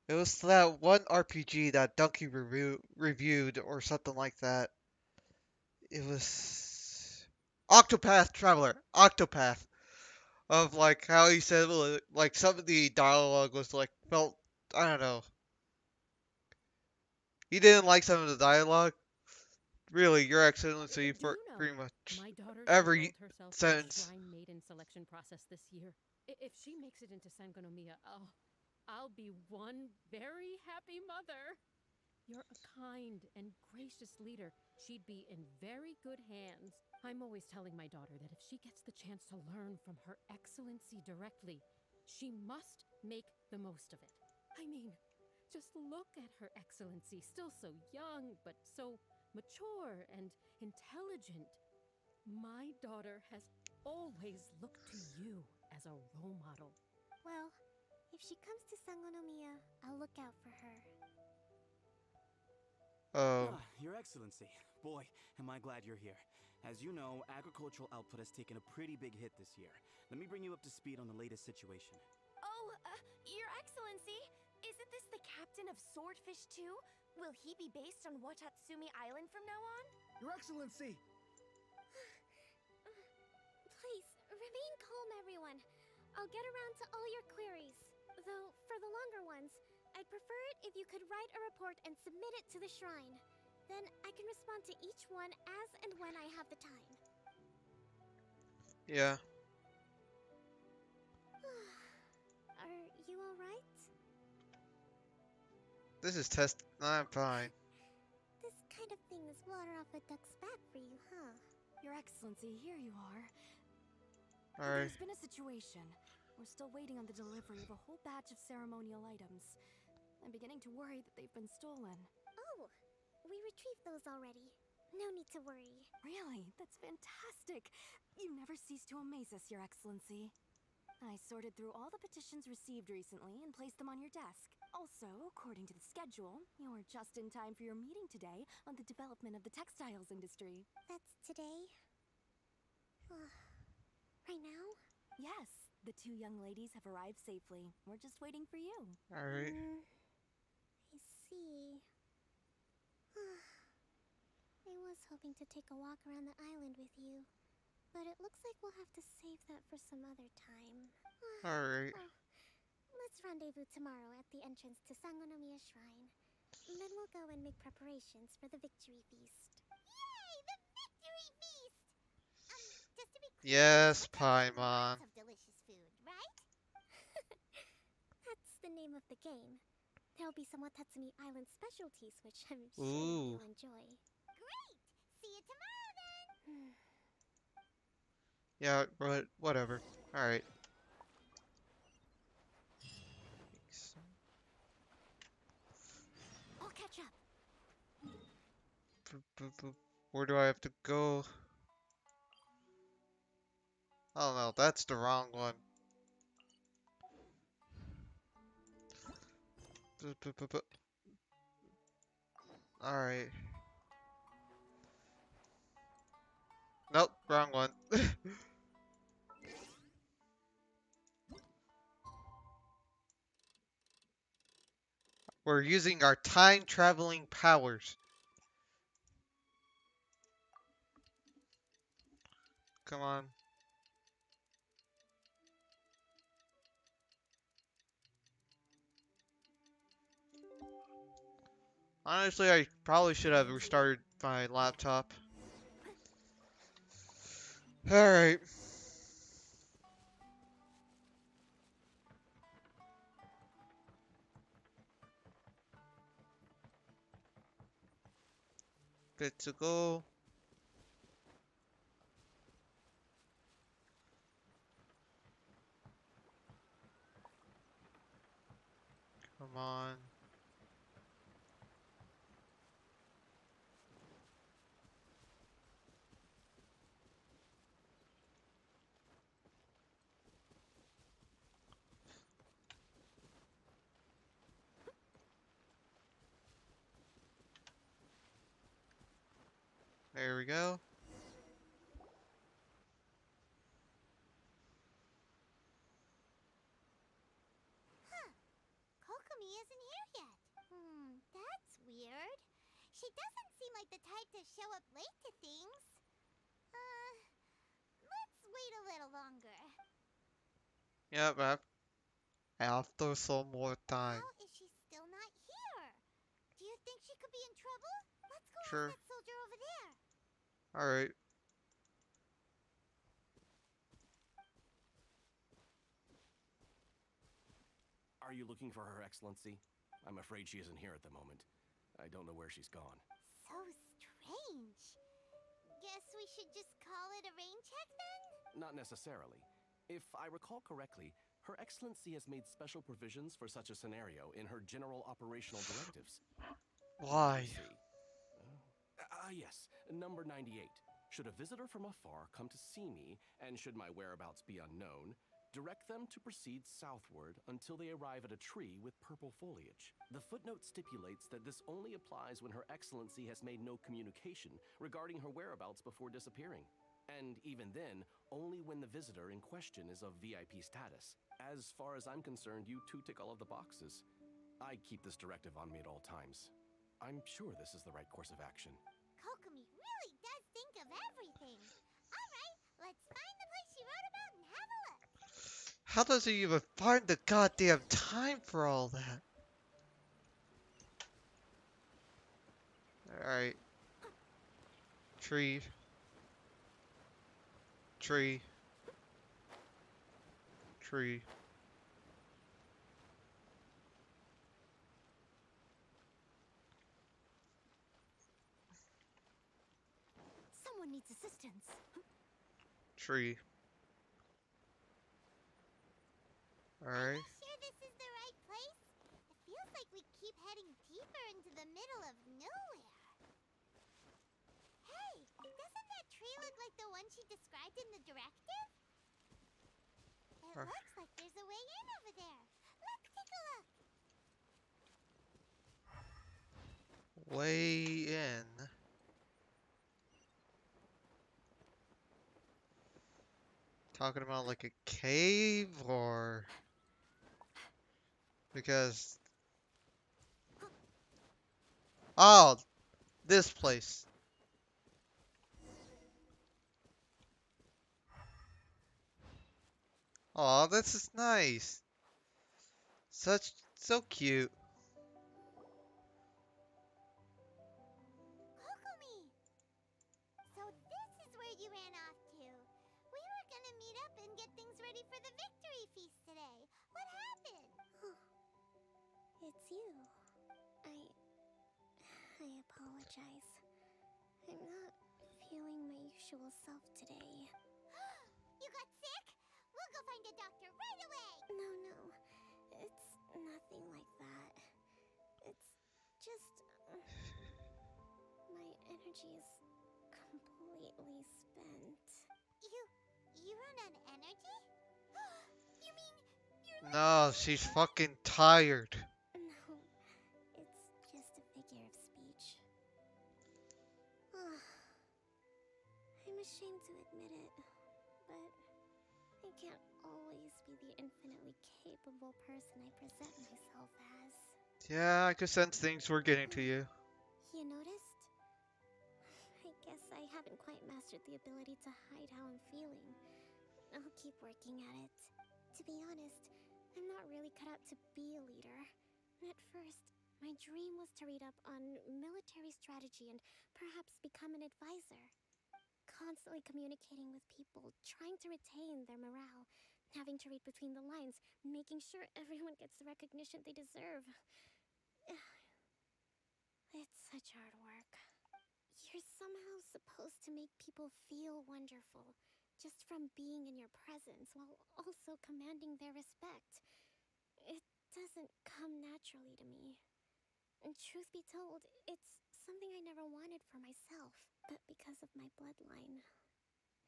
It was that one RPG that Donkey reviewed or something like that. It was Octopath Traveler. Octopath. Of like how he said like some of the dialogue was like felt, I don't know. He didn't like some of the dialogue. Really, Your Excellency, Do for you know, pretty much my daughter's every enrolled herself in the sentence. Shrine Maiden selection process this year. If she makes it into Sangonomiya, I'll be one very happy mother. You're a kind and gracious leader. She'd be in very good hands. I'm always telling my daughter that if she gets the chance to learn from Her Excellency directly, she must make the most of it. I mean, just look at Her Excellency, still so young, but so mature and intelligent. My daughter has always looked to you as a role model. Well, if she comes to Sangonomiya, I'll look out for her. Your Excellency. Boy, am I glad you're here. As you know, agricultural output has taken a pretty big hit this year. Let me bring you up to speed on the latest situation. Oh, Your Excellency, isn't this the captain of Swordfish 2? Will he be based on Watatsumi Island from now on? Your Excellency! Please, remain calm, everyone. I'll get around to all your queries. Though, for the longer ones, I'd prefer it if you could write a report and submit it to the shrine. Then I can respond to each one as and when I have the time. Yeah. Are you alright? This is test. I'm fine. This kind of thing is water off a duck's back for you, huh? Your Excellency, here you are. Alright. There's been a situation. We're still waiting on the delivery of a whole batch of ceremonial items. I'm beginning to worry that they've been stolen. Oh, we retrieved those already. No need to worry. Really? That's fantastic. You never cease to amaze us, Your Excellency. I sorted through all the petitions received recently and placed them on your desk. Also, according to the schedule, you're just in time for your meeting today on the development of the textiles industry. That's today? Right now? Yes, the two young ladies have arrived safely. We're just waiting for you. Alright. I see. I was hoping to take a walk around the island with you, but it looks like we'll have to save that for some other time. Alright. Let's rendezvous tomorrow at the entrance to Sangonomiya Shrine. Then we'll go and make preparations for the victory feast. Yay! The victory feast! Just to be clear, Yes, Watatsumi Paimon. lots of delicious food, right? That's the name of the game. There'll be some Watatsumi Island specialties, which I'm sure Ooh. you'll enjoy. Great! See you tomorrow then! Yeah, but whatever. Alright. I'll catch up. Boop, boop, boop. Where do I have to go? Oh no, that's the wrong one. Boop, boop, boop, boop. Alright. Nope, wrong one. We're using our time traveling powers. Come on. Honestly, I probably should have restarted my laptop. Alright. Good to go. Come on. There we go. Huh. Kokomi isn't here yet. That's weird. She doesn't seem like the type to show up late to things. Let's wait a little longer. Yep, after some more time. How is she still not here? Do you think she could be in trouble? Let's go ask Sure. that soldier over there. Alright. Are you looking for Her Excellency? I'm afraid she isn't here at the moment. I don't know where she's gone. So strange. Guess we should just call it a rain check then? Not necessarily. If I recall correctly, Her Excellency has made special provisions for such a scenario in her General Operational Directives. Why? Let me see. Yes, number 98. Should a visitor from afar come to see me, and should my whereabouts be unknown, direct them to proceed southward until they arrive at a tree with purple foliage. The footnote stipulates that this only applies when Her Excellency has made no communication regarding her whereabouts before disappearing. And even then, only when the visitor in question is of VIP status. As far as I'm concerned, you two tick all of the boxes. I keep this directive on me at all times. I'm sure this is the right course of action. Kokomi really does think of everything. Alright, let's find the place she wrote about and have a look. How does he even find the goddamn time for all that? Alright. Tree. Tree. Tree. Someone needs assistance. Tree. Are Alright. you sure this is the right place? It feels like we keep heading deeper into the middle of nowhere. Hey, doesn't that tree look like the one she described in the directive? It looks like there's a way in over there. Let's take a look. Way in. Talking about like a cave or because oh, this place. Oh, this is nice. So cute. Kokomi! So this is where you ran off to. We were gonna meet up and get things ready for the victory feast today. What happened? It's you. I apologize. I'm not feeling my usual self today. You got sick? We'll go find a doctor right away! No. It's nothing like that. It's just... my energy is completely spent. You run on energy? You mean you're like No, she's fucking tired. No, it's just a figure of speech. I'm ashamed to admit it, but I can't always be the infinitely capable person I present myself as. Yeah, I could sense things were getting to you. You noticed? I guess I haven't quite mastered the ability to hide how I'm feeling. I'll keep working at it. To be honest, I'm not really cut out to be a leader. At first, my dream was to read up on military strategy and perhaps become an advisor. Constantly communicating with people, trying to retain their morale, having to read between the lines, making sure everyone gets the recognition they deserve. It's such hard work. You're somehow supposed to make people feel wonderful just from being in your presence while also commanding their respect. It doesn't come naturally to me. And truth be told, it's something I never wanted for myself. But because of my bloodline,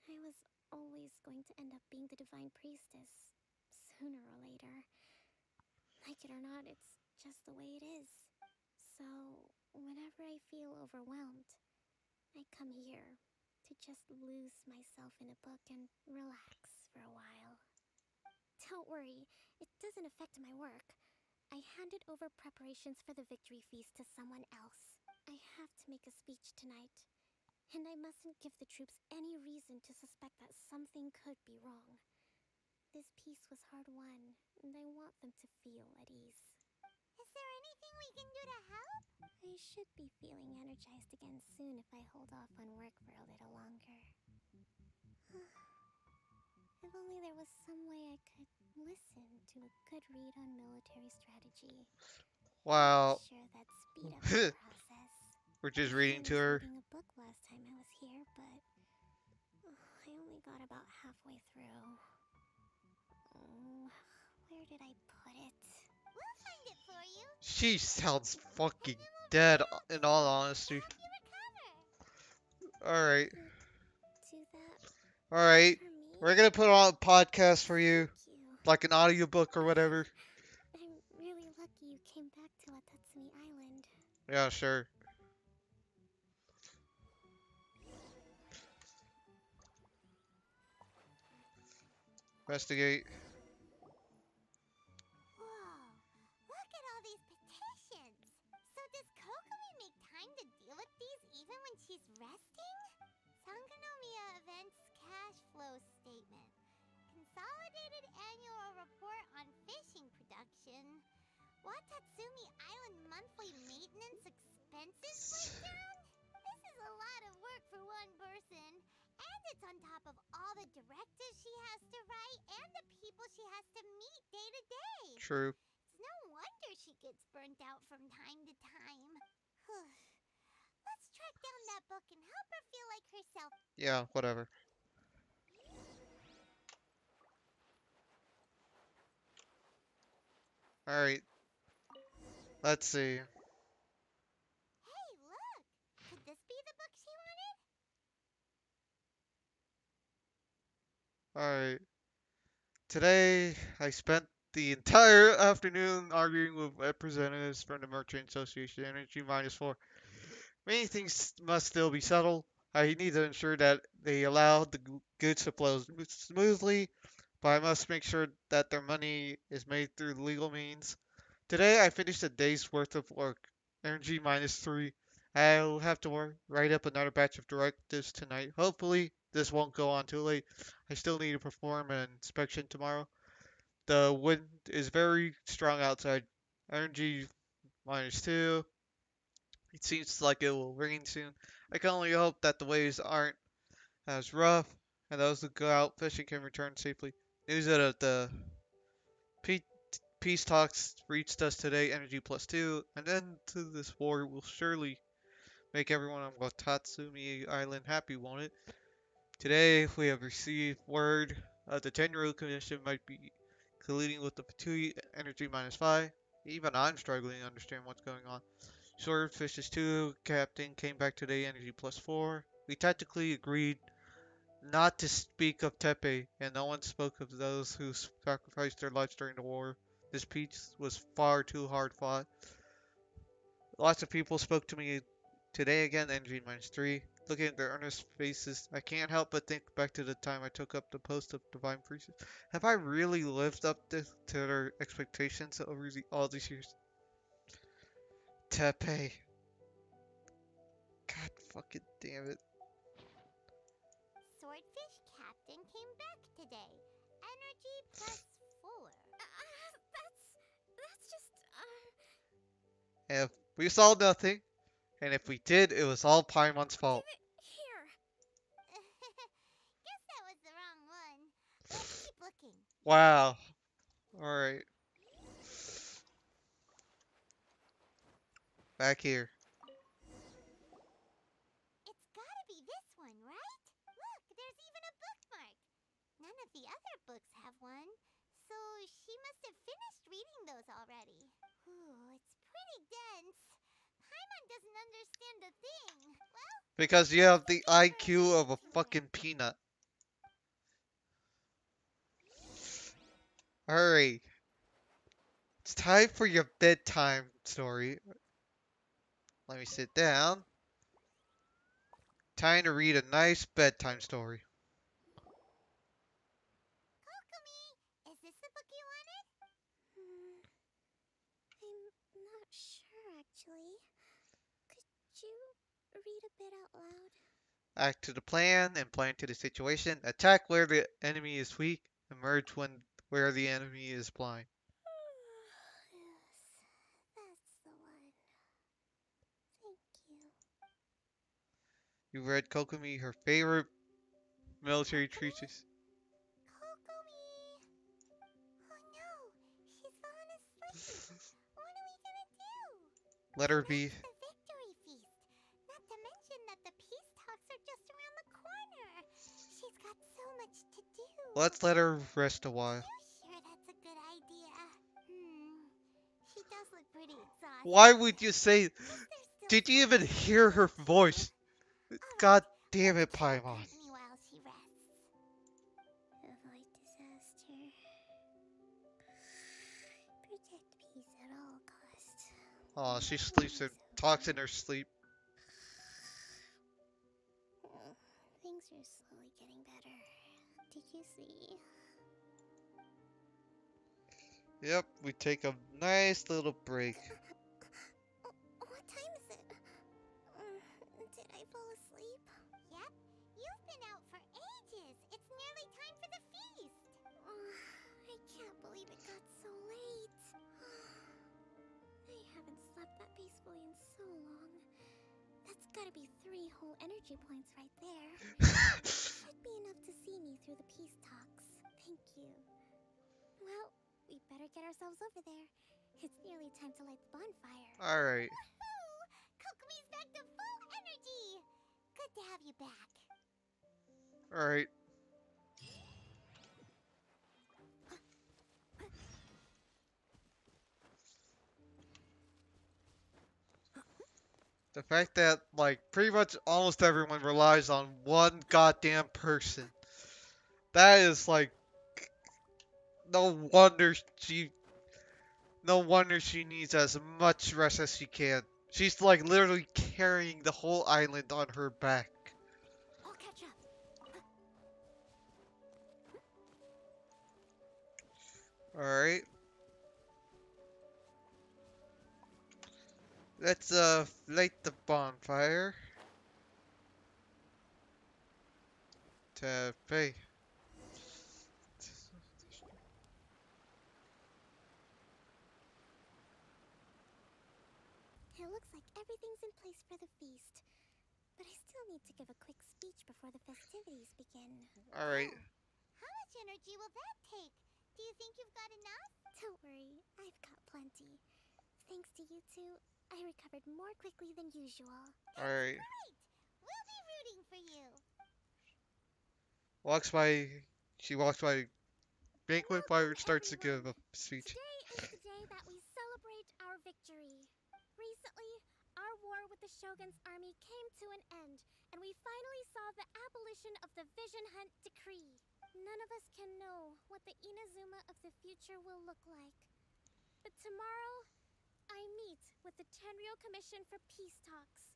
I was always going to end up being the divine priestess, sooner or later. Like it or not, it's just the way it is. So, whenever I feel overwhelmed, I come here to just lose myself in a book and relax for a while. Don't worry, it doesn't affect my work. I handed over preparations for the victory feast to someone else. I have to make a speech tonight, and I mustn't give the troops any reason to suspect that something could be wrong. This peace was hard won, and I want them to feel at ease. Is there anything we can do to help? I should be feeling energized again soon if I hold off on work for a little longer. If only there was some way I could listen to a good read on military strategy. I'm Wow. sure that'd speed up the process. We're just I reading to finished her. reading a book last time I was here, but I only got about halfway through. Oh, where did I put it? We'll find it for you. She sounds And fucking then we'll bring dead, you out in to all Snow to honesty. help you recover. Alright. Do that Alright. for me? We're gonna put on a podcast for you. Thank you. Like an audiobook or whatever. I'm really lucky you came back to Watatsumi Island. Yeah, sure. Investigate. Whoa, look at all these petitions. So does Kokomi make time to deal with these even when she's resting? Sangonomiya Events Cash Flow Statement. Consolidated Annual Report on Fishing Production. Watatsumi Island Monthly Maintenance Expenses Breakdown? This is a lot of work for one person. And it's on top of all the directives she has to write and the people she has to meet day to day. True. It's no wonder she gets burnt out from time to time. Let's track down that book and help her feel like herself. Yeah, whatever. Alright. Let's see. Hey, look! Could this be the book she wanted? Alright. Today, I spent the entire afternoon arguing with representatives from the Merchant Association Energy minus 4. Many things must still be settled. I need to ensure that they allow the goods to flow smoothly, but I must make sure that their money is made through legal means. Today, I finished a day's worth of work. Energy minus 3. I'll have to write up another batch of directives tonight. Hopefully, this won't go on too late. I still need to perform an inspection tomorrow. The wind is very strong outside. Energy minus 2. It seems like it will rain soon. I can only hope that the waves aren't as rough and those who go out fishing can return safely. News that the pe- peace talks reached us today, energy plus 2, and end to this war will surely make everyone on Watatsumi Island happy, won't it? Today we have received word the Tenryou Commission might be colluding with the Fatui energy minus 5. Even I'm struggling to understand what's going on. Swordfish's 2 captain came back today, energy plus 4. We tactically agreed not to speak of Tepe, and no one spoke of those who sacrificed their lives during the war. This peace was far too hard fought. Lots of people spoke to me today again, energy minus 3. Looking at their earnest faces, I can't help but think back to the time I took up the post of Divine Priestess. Have I really lived up to their expectations over all these years? Tepe. God fucking damn it. Swordfish Captain came back today. Energy plus 4. That's just, If we saw nothing, and if we did, it was all Paimon's fault. Give it here. Guess that was the wrong one. Let's keep looking. Wow. Alright. Back here. It's she must have finished reading those already. Ooh, it's pretty dense. Paimon doesn't understand a thing. Well, Because you have the IQ of a fucking peanut. Alright. It's time for your bedtime story. Let me sit down. Time to read a nice bedtime story. Kokomi, is this the book you wanted? I'm not sure, actually. Could you read a bit out loud? Act to the plan and plan to the situation. Attack where the enemy is weak. Emerge where the enemy is blind. Yes, that's the one. Thank you. You read Kokomi her favorite military treatise. Kokomi! Oh no, she's fallen asleep. What are we gonna do? Let her be. The victory feast. Not to mention that the peace talks are just around the corner. She's got so much to do. Let's let her rest a while. You sure that's a good idea? She does look pretty exhausted. Why would you say? Plus, there's still Did you so even much to hear her do. voice? God damn it, Paimon. Me while she rests. Avoid disaster. Protect peace at all costs. Oh, she sleeps and talks in her sleep. Things are slowly getting better. Did you see? Yep, we take a nice little break. What time is it? Did I fall asleep? Yep, you've been out for ages. It's nearly time for the feast. I can't believe it got so late. I haven't slept that peacefully in so long. That's gotta be 3 whole energy points right there. Should be enough to see me through the peace talks. Thank you. Well, we better get ourselves over there. It's nearly time to light the bonfire. Alright. Woohoo! Kokomi's back to full energy. Good to have you back. Alright. The fact that, like, pretty much almost everyone relies on one goddamn person. That is, like, no wonder she... No wonder she needs as much rest as she can. She's, like, literally carrying the whole island on her back. I'll catch up. Alright. Let's, light the bonfire. To pay. It looks like everything's in place for the feast. But I still need to give a quick speech before the festivities begin. Alright. How much energy will that take? Do you think you've got enough? Don't worry, I've got plenty. Thanks to you two, I recovered more quickly than usual. Alright. Great! We'll be rooting for you. Walks by... She walks by banquet bar and starts to give a speech. Today is the day that we celebrate our victory. Recently, our war with the Shogun's army came to an end, and we finally saw the abolition of the Vision Hunt Decree. None of us can know what the Inazuma of the future will look like. But tomorrow, I meet with the Tenryo Commission for peace talks.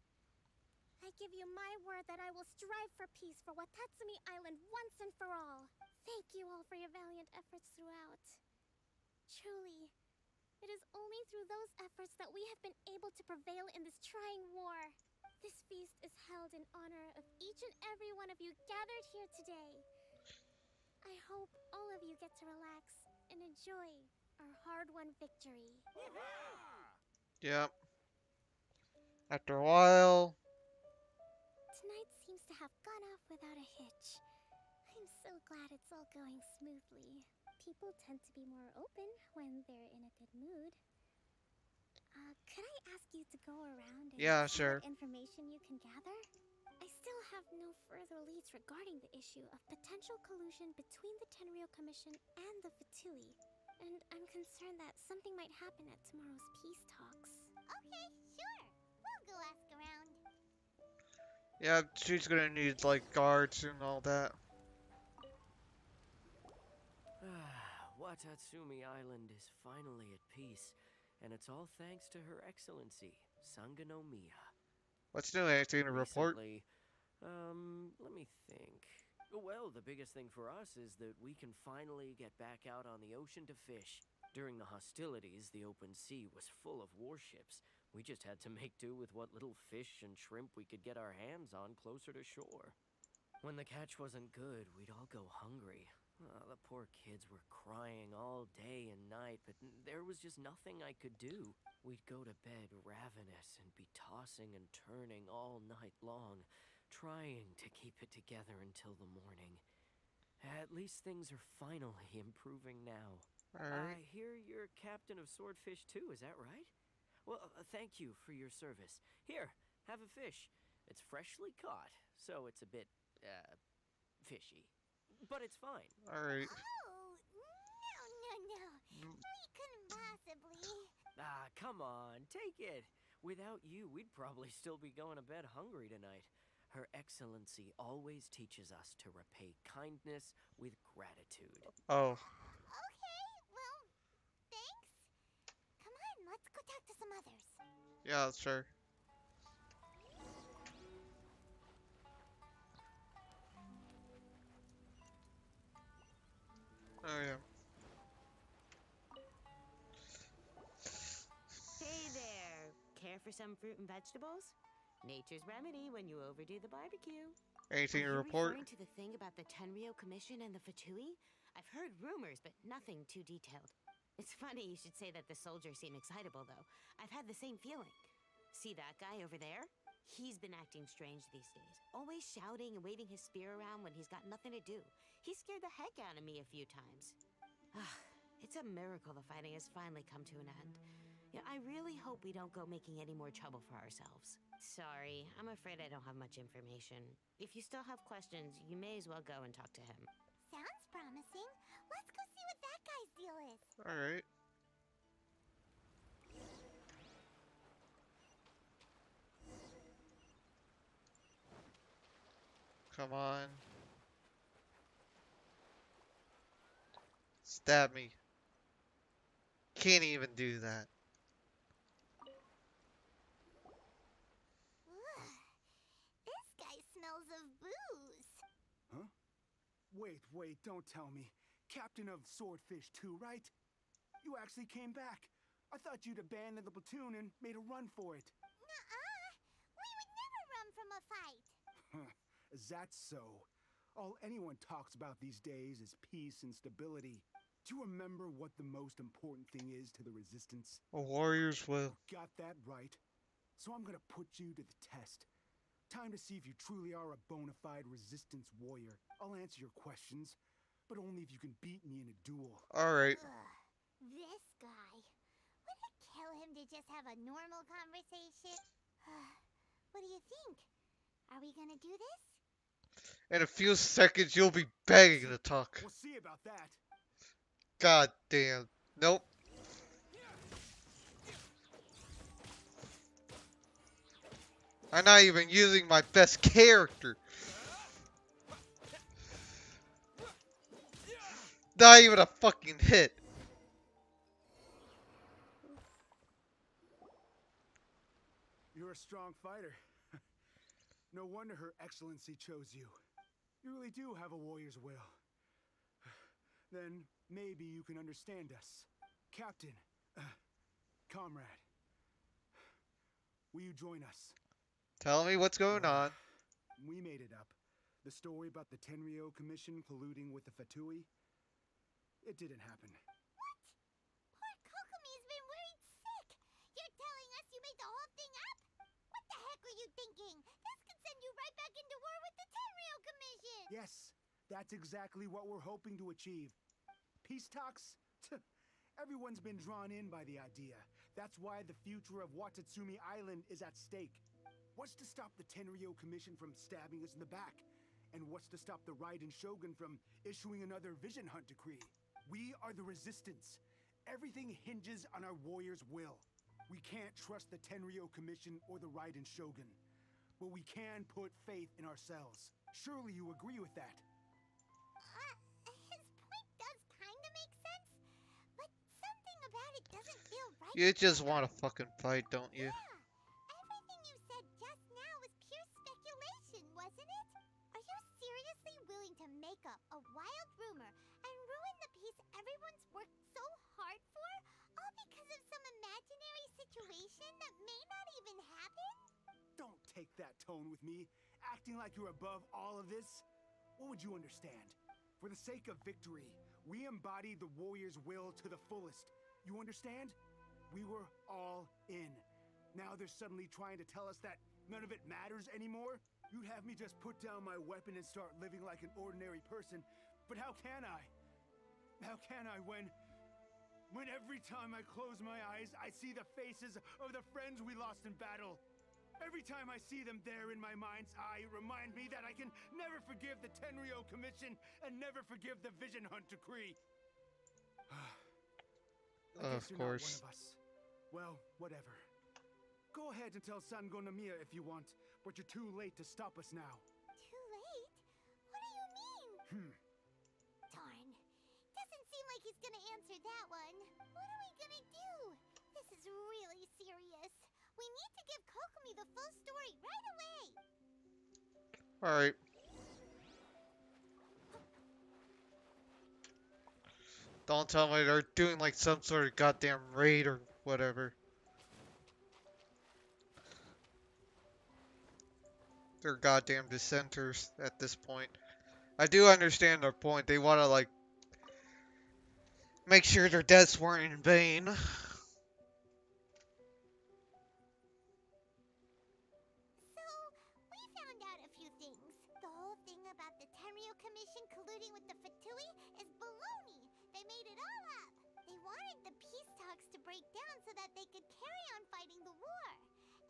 I give you my word that I will strive for peace for Watatsumi Island once and for all. Thank you all for your valiant efforts throughout. Truly, it is only through those efforts that we have been able to prevail in this trying war. This feast is held in honor of each and every one of you gathered here today. I hope all of you get to relax and enjoy our hard-won victory. Yep. After a while... Tonight seems to have gone off without a hitch. I'm so glad it's all going smoothly. People tend to be more open when they're in a good mood. Could I ask you to go around and Yeah, see sure. what information you can gather? I still have no further leads regarding the issue of potential collusion between the Tenryo Commission and the Fatui. And I'm concerned that something might happen at tomorrow's peace talks. Okay, sure. We'll go ask around. Yeah, she's gonna need, like, guards and all that. Watatsumi Island is finally at peace, and it's all thanks to Her Excellency, Sangonomiya. What's new? Anything to report? Recently, let me think. Well, the biggest thing for us is that we can finally get back out on the ocean to fish. During the hostilities, the open sea was full of warships. We just had to make do with what little fish and shrimp we could get our hands on closer to shore. When the catch wasn't good, we'd all go hungry. The poor kids were crying all day and night, but there was just nothing I could do. We'd go to bed ravenous and be tossing and turning all night long, trying to keep it together until the morning. At least things are finally improving now. Alright. I hear you're captain of Swordfish too, is that right? Well, thank you for your service. Here, have a fish. It's freshly caught, so it's a bit, fishy. But it's fine. Alright. Oh, no. We couldn't possibly. Come on, take it. Without you, we'd probably still be going to bed hungry tonight. Her Excellency always teaches us to repay kindness with gratitude. Oh. Okay, well, thanks. Come on, let's go talk to some others. Yeah, sure. Oh, yeah. Hey there! Care for some fruit and vegetables? Nature's remedy when you overdo the barbecue. Anything to Are you report? referring to the thing about the Tenryo Commission and the Fatui? I've heard rumors, but nothing too detailed. It's funny you should say that the soldiers seem excitable, though. I've had the same feeling. See that guy over there? He's been acting strange these days. Always shouting and waving his spear around when he's got nothing to do. He scared the heck out of me a few times. It's a miracle the fighting has finally come to an end. Yeah, I really hope we don't go making any more trouble for ourselves. Sorry, I'm afraid I don't have much information. If you still have questions, you may as well go and talk to him. Sounds promising. Let's go see what that guy's deal is. Alright. Come on. Stab me. Can't even do that. This guy smells of booze. Huh? Wait, don't tell me. Captain of Swordfish 2, right? You actually came back. I thought you'd abandoned the platoon and made a run for it. Nuh-uh. We would never run from a fight. Is that so? All anyone talks about these days is peace and stability. Do you remember what the most important thing is to the Resistance? A warrior's will. Got that right. So I'm gonna put you to the test. Time to see if you truly are a bona fide Resistance warrior. I'll answer your questions, but only if you can beat me in a duel. Alright. This guy. Would it kill him to just have a normal conversation? What do you think? Are we gonna do this? In a few seconds, you'll be begging to talk. We'll see about that. God damn. Nope. I'm not even using my best character. Not even a fucking hit. You're a strong fighter. No wonder Her Excellency chose you. You really do have a warrior's will. Then maybe you can understand us. Captain, comrade, will you join us? Tell me what's going on. We made it up. The story about the Tenryo Commission colluding with the Fatui, it didn't happen. What? Poor Kokomi's been worried sick. You're telling us you made the whole thing up? What the heck were you thinking? This could send you right back into war with the Tenryo Commission. Yes, that's exactly what we're hoping to achieve. Peace talks? Everyone's been drawn in by the idea. That's why the future of Watatsumi Island is at stake. What's to stop the Tenryo Commission from stabbing us in the back? And what's to stop the Raiden Shogun from issuing another Vision Hunt decree? We are the Resistance, Everything hinges on our warriors' will. We can't trust the Tenryo Commission or the Raiden Shogun, but we can put faith in ourselves. Surely you agree with that? His point does kinda make sense, but something about it doesn't feel right You to me. just want to fucking fight, don't you? Yeah, everything you said just now was pure speculation, wasn't it? Are you seriously willing to make up a wild rumor and ruin the peace everyone's worked so hard for, all because of some imaginary situation that may not even happen? Don't take that tone with me, acting like you're above all of this. What would you understand? For the sake of victory, we embodied the warrior's will to the fullest. You understand? We were all in. Now they're suddenly trying to tell us that none of it matters anymore? You'd have me just put down my weapon and start living like an ordinary person. But how can I? How can I when every time I close my eyes, I see the faces of the friends we lost in battle? Every time I see them there in my mind's eye, it reminds me that I can never forgive the Tenryo Commission and never forgive the Vision Hunt Decree. I guess Of you're not one course. of us. Well, whatever. Go ahead and tell Sangonomiya if you want, but you're too late to stop us now. Too late? What do you mean? Darn. Doesn't seem like he's gonna answer that one. What are we gonna do? This is really serious. We need to give Kokomi the full story right away. Alright. Don't tell me they're doing like some sort of goddamn raid or whatever. They're goddamn dissenters at this point. I do understand their point. They want to like make sure their deaths weren't in vain. So, we found out a few things. The whole thing about the Tenryo Commission colluding with the Fatui is baloney. They made it all up. They wanted the peace talks to break down so that they could carry on fighting the war.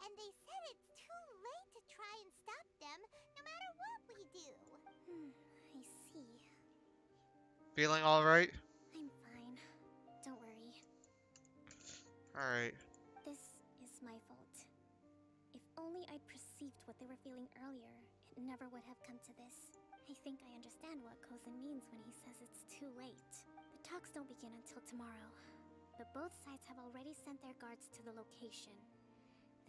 And they said it's too late to try and stop them, no matter what we do. I see. Feeling alright? I'm fine. Don't worry. Alright. This is my fault. If only I'd perceived what they were feeling earlier, it never would have come to this. I think I understand what Kozan means when he says it's too late. The talks don't begin until tomorrow, but both sides have already sent their guards to the location.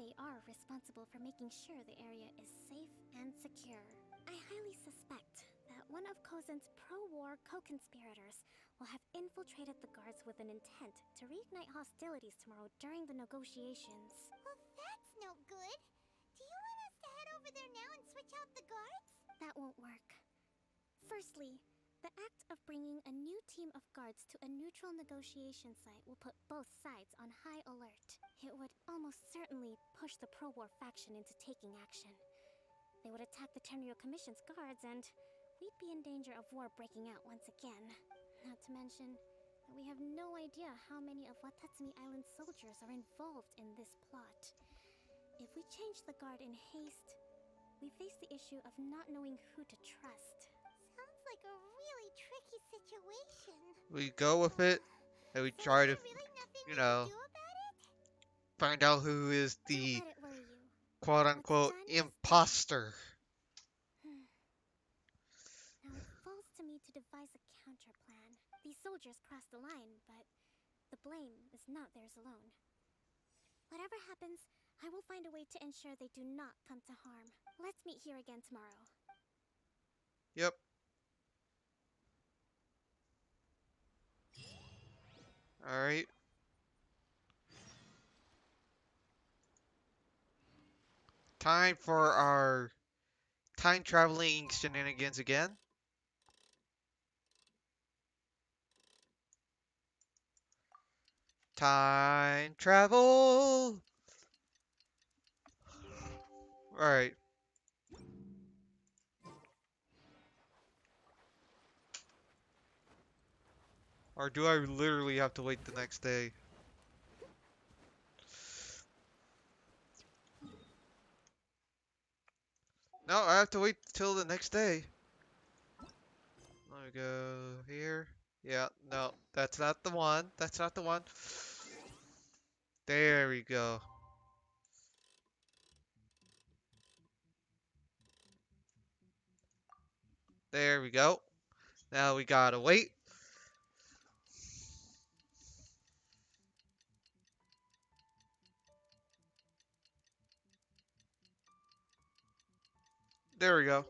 They are responsible for making sure the area is safe and secure. I highly suspect that one of Kozan's pro-war co-conspirators will have infiltrated the guards with an intent to reignite hostilities tomorrow during the negotiations. Well, that's no good. Do you want us to head over there now and switch out the guards? That won't work. Firstly, the act of bringing a new team of guards to a neutral negotiation site will put both sides on high alert. It would almost certainly push the pro-war faction into taking action. They would attack the Tenryo Commission's guards, and we'd be in danger of war breaking out once again. Not to mention that we have no idea how many of Watatsumi Island's soldiers are involved in this plot. If we change the guard in haste, we face the issue of not knowing who to trust. Sounds like a really tricky situation. We go with it, and we So try is to, there really nothing you we can know, do about it? find out who is Don't the let it worry you. quote-unquote What's done is done. imposter. Now it falls to me to devise a counter plan. These soldiers crossed the line, but the blame is not theirs alone. Whatever happens, I will find a way to ensure they do not come to harm. Let's meet here again tomorrow. Yep. Alright. Time for our time traveling shenanigans again. Time travel! Alright. Or do I literally have to wait the next day? No, I have to wait till the next day. Let me go here. Yeah, no, that's not the one. That's not the one. There we go. There we go. Now we gotta wait. There we go.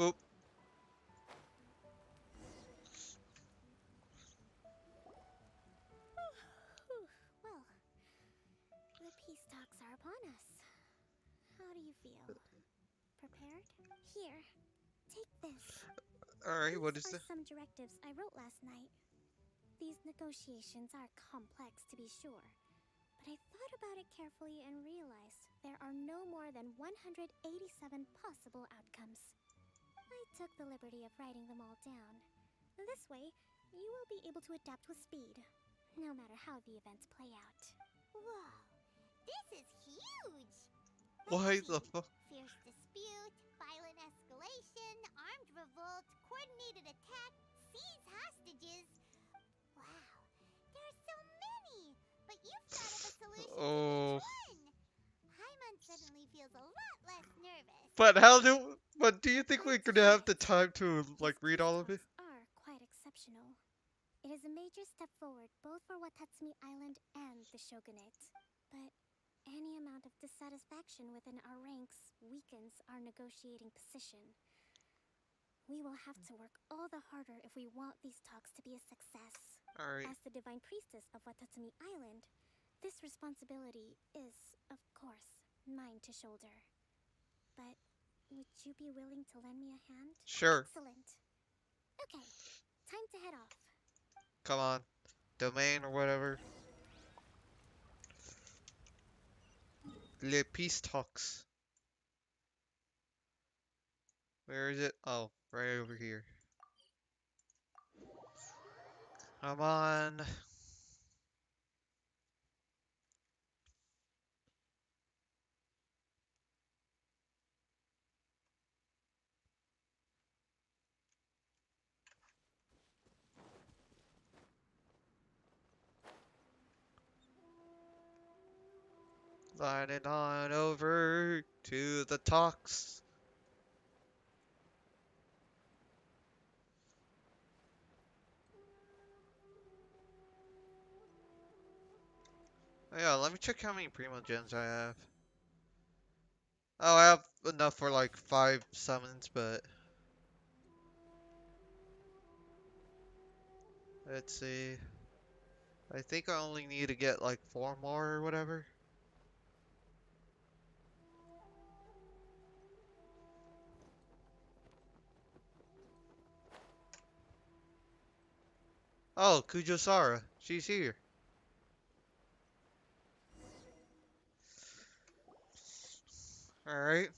Boop. Well, the peace talks are upon us. How do you feel? Prepared? Here, take this. Alright, what These is are the... some directives I wrote last night. These negotiations are complex, to be sure, but I thought about it carefully and realized there are no more than 187 possible outcomes. I took the liberty of writing them all down. This way, you will be able to adapt with speed, no matter how the events play out. Whoa, this is huge! Why Let's the see. fuck? Fierce dispute, violent escalation, armed revolt, coordinated attack, seize hostages. Wow, there are so many! But you've thought of a solution to each Oh. one! Hyman suddenly feels a lot less nervous. But how do... But do you think Glad we're to gonna hear have the it. time to, like, These read peace all of it? talks are quite exceptional. It is a major step forward both for Watatsumi Island and the Shogunate. But any amount of dissatisfaction within our ranks weakens our negotiating position. We will have to work all the harder if we want these talks to be a success. Alright. As the Divine Priestess of Watatsumi Island, this responsibility is, of course, mine to shoulder. But would you be willing to lend me a hand? Sure. Excellent. Okay, time to head off. Come on. Domain or whatever. Le Peace Talks. Where is it? Oh, right over here. Come on. Lining on over to the talks. Oh, yeah, let me check how many Primo Gems I have. Oh, I have enough for like 5 summons, but... Let's see. I think I only need to get like 4 more or whatever. Oh, Kujosara. She's here. Alright.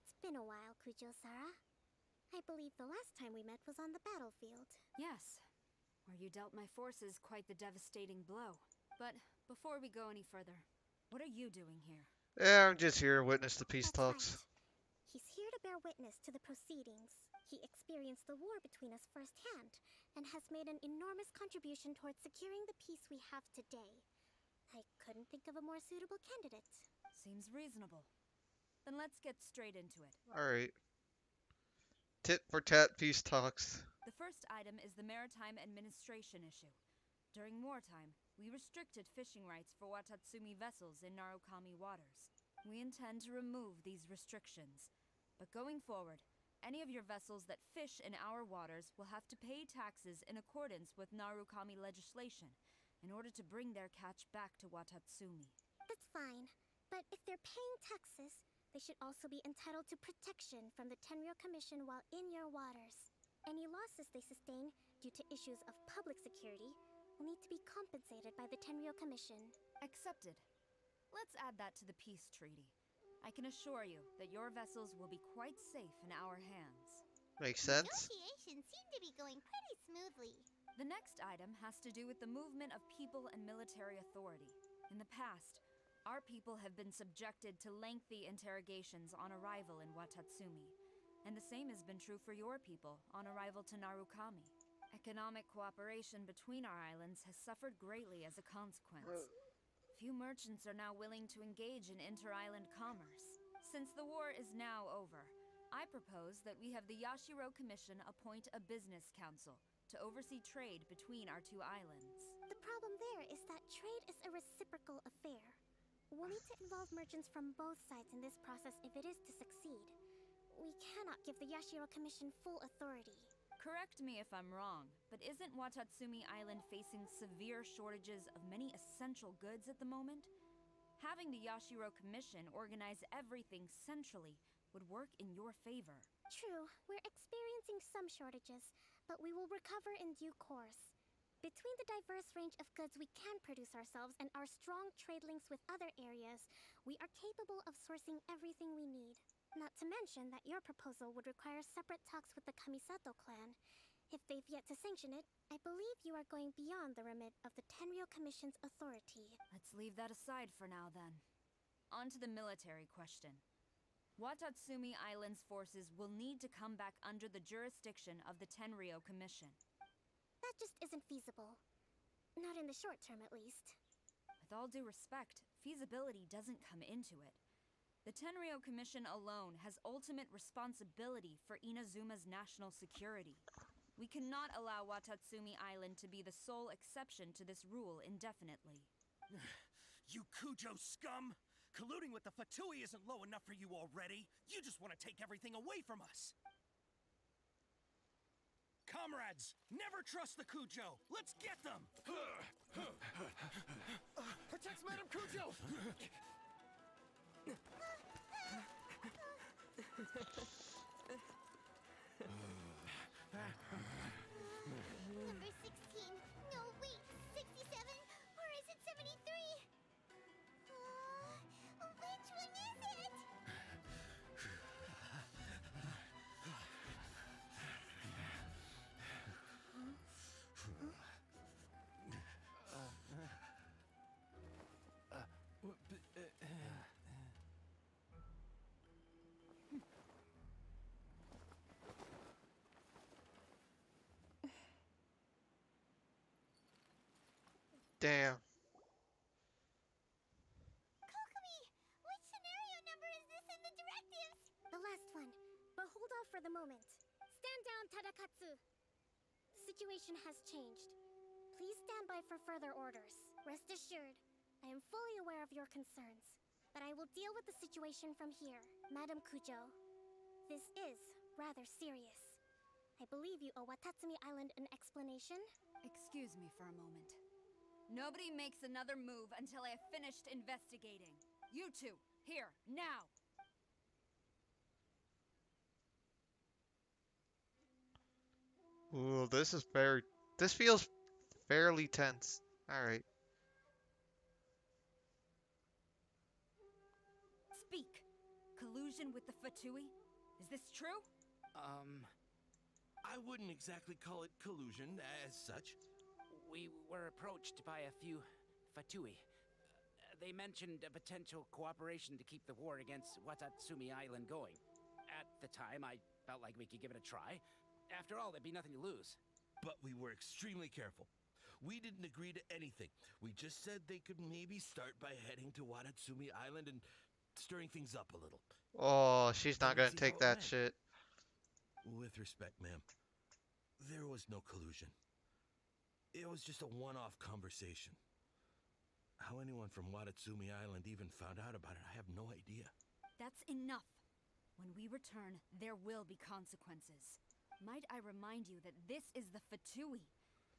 It's been a while, Kujo-Sara. I believe the last time we met was on the battlefield. Yes, where you dealt my forces quite the devastating blow. But before we go any further, what are you doing here? Yeah, I'm just here to witness the peace That's talks. right. He's here to bear witness to the proceedings. He experienced the war between us firsthand, and has made an enormous contribution towards securing the peace we have today. I couldn't think of a more suitable candidate. Seems reasonable. Then let's get straight into it. Alright. Tit for tat peace talks. The first item is the maritime administration issue. During wartime, we restricted fishing rights for Watatsumi vessels in Narukami waters. We intend to remove these restrictions. But going forward, any of your vessels that fish in our waters will have to pay taxes in accordance with Narukami legislation in order to bring their catch back to Watatsumi. That's fine, but if they're paying taxes, they should also be entitled to protection from the Tenryo Commission while in your waters. Any losses they sustain due to issues of public security will need to be compensated by the Tenryo Commission. Accepted. Let's add that to the peace treaty. I can assure you that your vessels will be quite safe in our hands. Makes sense. Negotiations seem to be going pretty smoothly. The next item has to do with the movement of people and military authority. In the past, our people have been subjected to lengthy interrogations on arrival in Watatsumi, and the same has been true for your people on arrival to Narukami. Economic cooperation between our islands has suffered greatly as a consequence. Few merchants are now willing to engage in inter-island commerce. Since the war is now over, I propose that we have the Yashiro Commission appoint a business council to oversee trade between our two islands. The problem there is that trade is a reciprocal affair. We'll need to involve merchants from both sides in this process if it is to succeed. We cannot give the Yashiro Commission full authority. Correct me if I'm wrong, but isn't Watatsumi Island facing severe shortages of many essential goods at the moment? Having the Yashiro Commission organize everything centrally would work in your favor. True, we're experiencing some shortages, but we will recover in due course. Between the diverse range of goods we can produce ourselves and our strong trade links with other areas, we are capable of sourcing everything we need. Not to mention that your proposal would require separate talks with the Kamisato clan. If they've yet to sanction it, I believe you are going beyond the remit of the Tenryo Commission's authority. Let's leave that aside for now, then. On to the military question. Watatsumi Island's forces will need to come back under the jurisdiction of the Tenryo Commission. That just isn't feasible. Not in the short term, at least. With all due respect, feasibility doesn't come into it. The Tenryo Commission alone has ultimate responsibility for Inazuma's national security. We cannot allow Watatsumi Island to be the sole exception to this rule indefinitely. You Kujo scum! Colluding with the Fatui isn't low enough for you already. You just want to take everything away from us. Comrades, never trust the Kujo. Let's get them! Protect Madame Kujo! Number 16. No, wait. 67? Or is it 73? Which one is it? Damn. Kokomi! Which scenario number is this in the directives? The last one. But hold off for the moment. Stand down, Tadakatsu. The situation has changed. Please stand by for further orders. Rest assured, I am fully aware of your concerns. But I will deal with the situation from here. Madam Kujo, this is rather serious. I believe you owe Watatsumi Island an explanation. Excuse me for a moment. Nobody makes another move until I have finished investigating. You two, here, now! Ooh, this feels fairly tense. Alright. Speak! Collusion with the Fatui? Is this true? I wouldn't exactly call it collusion as such. We were approached by a few Fatui. They mentioned a potential cooperation to keep the war against Watatsumi Island going. At the time, I felt like we could give it a try. After all, there'd be nothing to lose. But we were extremely careful. We didn't agree to anything. We just said they could maybe start by heading to Watatsumi Island and stirring things up a little. Oh, she's not Then gonna we'd see take how it that went. shit. With respect, ma'am, there was no collusion. It was just a one-off conversation. How anyone from Watatsumi Island even found out about it, I have no idea. That's enough. When we return, there will be consequences. Might I remind you that this is the Fatui?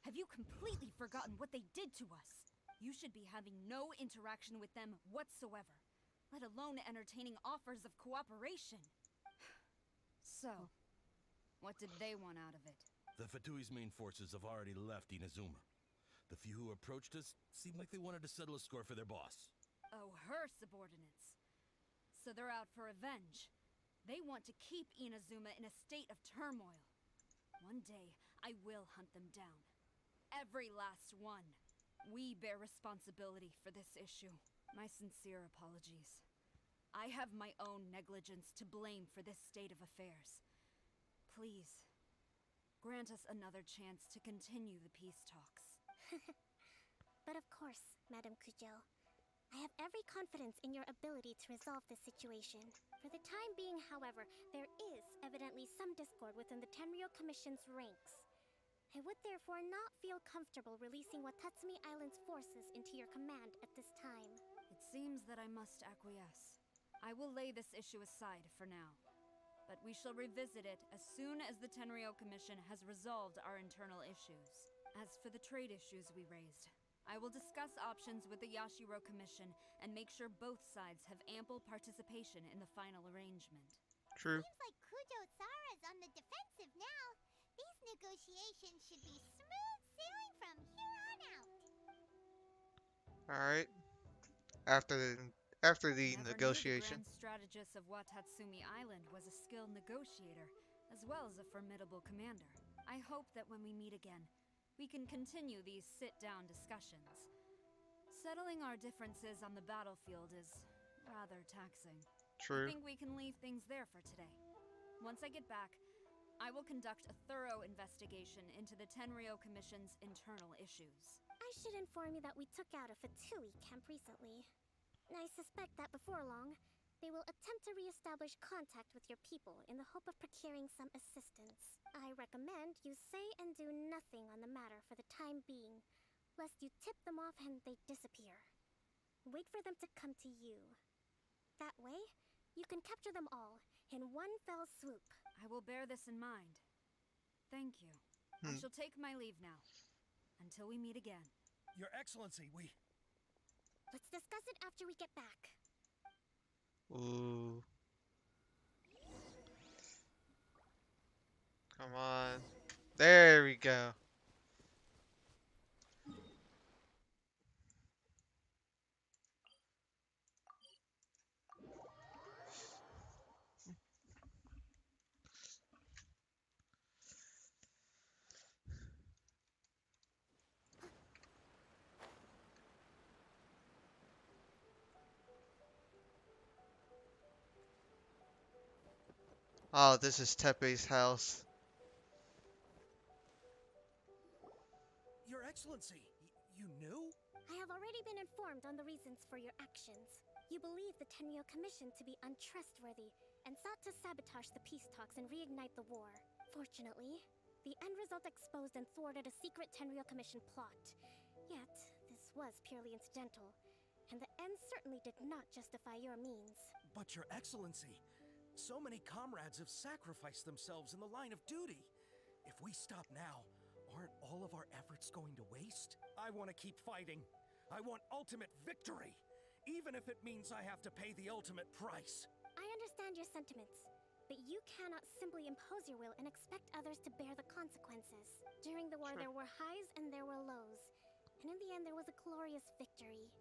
Have you completely forgotten what they did to us? You should be having no interaction with them whatsoever, let alone entertaining offers of cooperation. So, what did they want out of it? The Fatui's main forces have already left Inazuma. The few who approached us seemed like they wanted to settle a score for their boss. Oh, her subordinates. So they're out for revenge. They want to keep Inazuma in a state of turmoil. One day, I will hunt them down. Every last one. We bear responsibility for this issue. My sincere apologies. I have my own negligence to blame for this state of affairs. Please, grant us another chance to continue the peace talks. But of course, Madame Kujo. I have every confidence in your ability to resolve this situation. For the time being, however, there is evidently some discord within the Tenryou Commission's ranks. I would therefore not feel comfortable releasing Watatsumi Island's forces into your command at this time. It seems that I must acquiesce. I will lay this issue aside for now. But we shall revisit it as soon as the Tenryou Commission has resolved our internal issues. As for the trade issues we raised, I will discuss options with the Yashiro Commission and make sure both sides have ample participation in the final arrangement. True. Seems like Kujo-Sara's on the defensive now. These negotiations should be smooth sailing from here on out. All right. After the after the Never knew the negotiation. grand strategist of Watatsumi Island was a skilled negotiator, as well as a formidable commander. I hope that when we meet again, we can continue these sit-down discussions. Settling our differences on the battlefield is rather taxing. True. I think we can leave things there for today. Once I get back, I will conduct a thorough investigation into the Tenryou Commission's internal issues. I should inform you that we took out a Fatui camp recently. I suspect that before long, they will attempt to re-establish contact with your people in the hope of procuring some assistance. I recommend you say and do nothing on the matter for the time being, lest you tip them off and they disappear. Wait for them to come to you. That way, you can capture them all in one fell swoop. I will bear this in mind. Thank you. I shall take my leave now. Until we meet again. Your Excellency, we... Let's discuss it after we get back. Ooh. Come on. There we go. Oh, this is Tepe's house. Your Excellency, you knew? I have already been informed on the reasons for your actions. You believe the Tenryou Commission to be untrustworthy and sought to sabotage the peace talks and reignite the war. Fortunately, the end result exposed and thwarted a secret Tenryou Commission plot. Yet, this was purely incidental, and the end certainly did not justify your means. But Your Excellency, so many comrades have sacrificed themselves in the line of duty. If we stop now, aren't all of our efforts going to waste? I want to keep fighting. I want ultimate victory, even if it means I have to pay the ultimate price. I understand your sentiments, but you cannot simply impose your will and expect others to bear the consequences. During the war, there were highs and there were lows, and in the end, there was a glorious victory.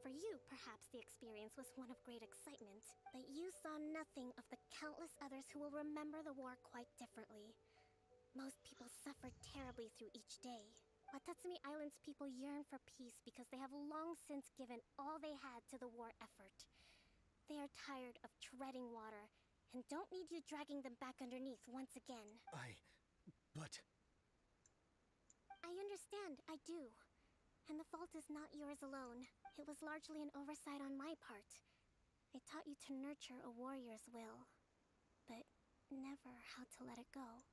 For you, perhaps the experience was one of great excitement, but you saw nothing of the countless others who will remember the war quite differently. Most people suffered terribly through each day. Watatsumi Island's people yearn for peace because they have long since given all they had to the war effort. They are tired of treading water and don't need you dragging them back underneath once again. But... I understand, I do. And the fault is not yours alone. It was largely an oversight on my part. I taught you to nurture a warrior's will, but never how to let it go.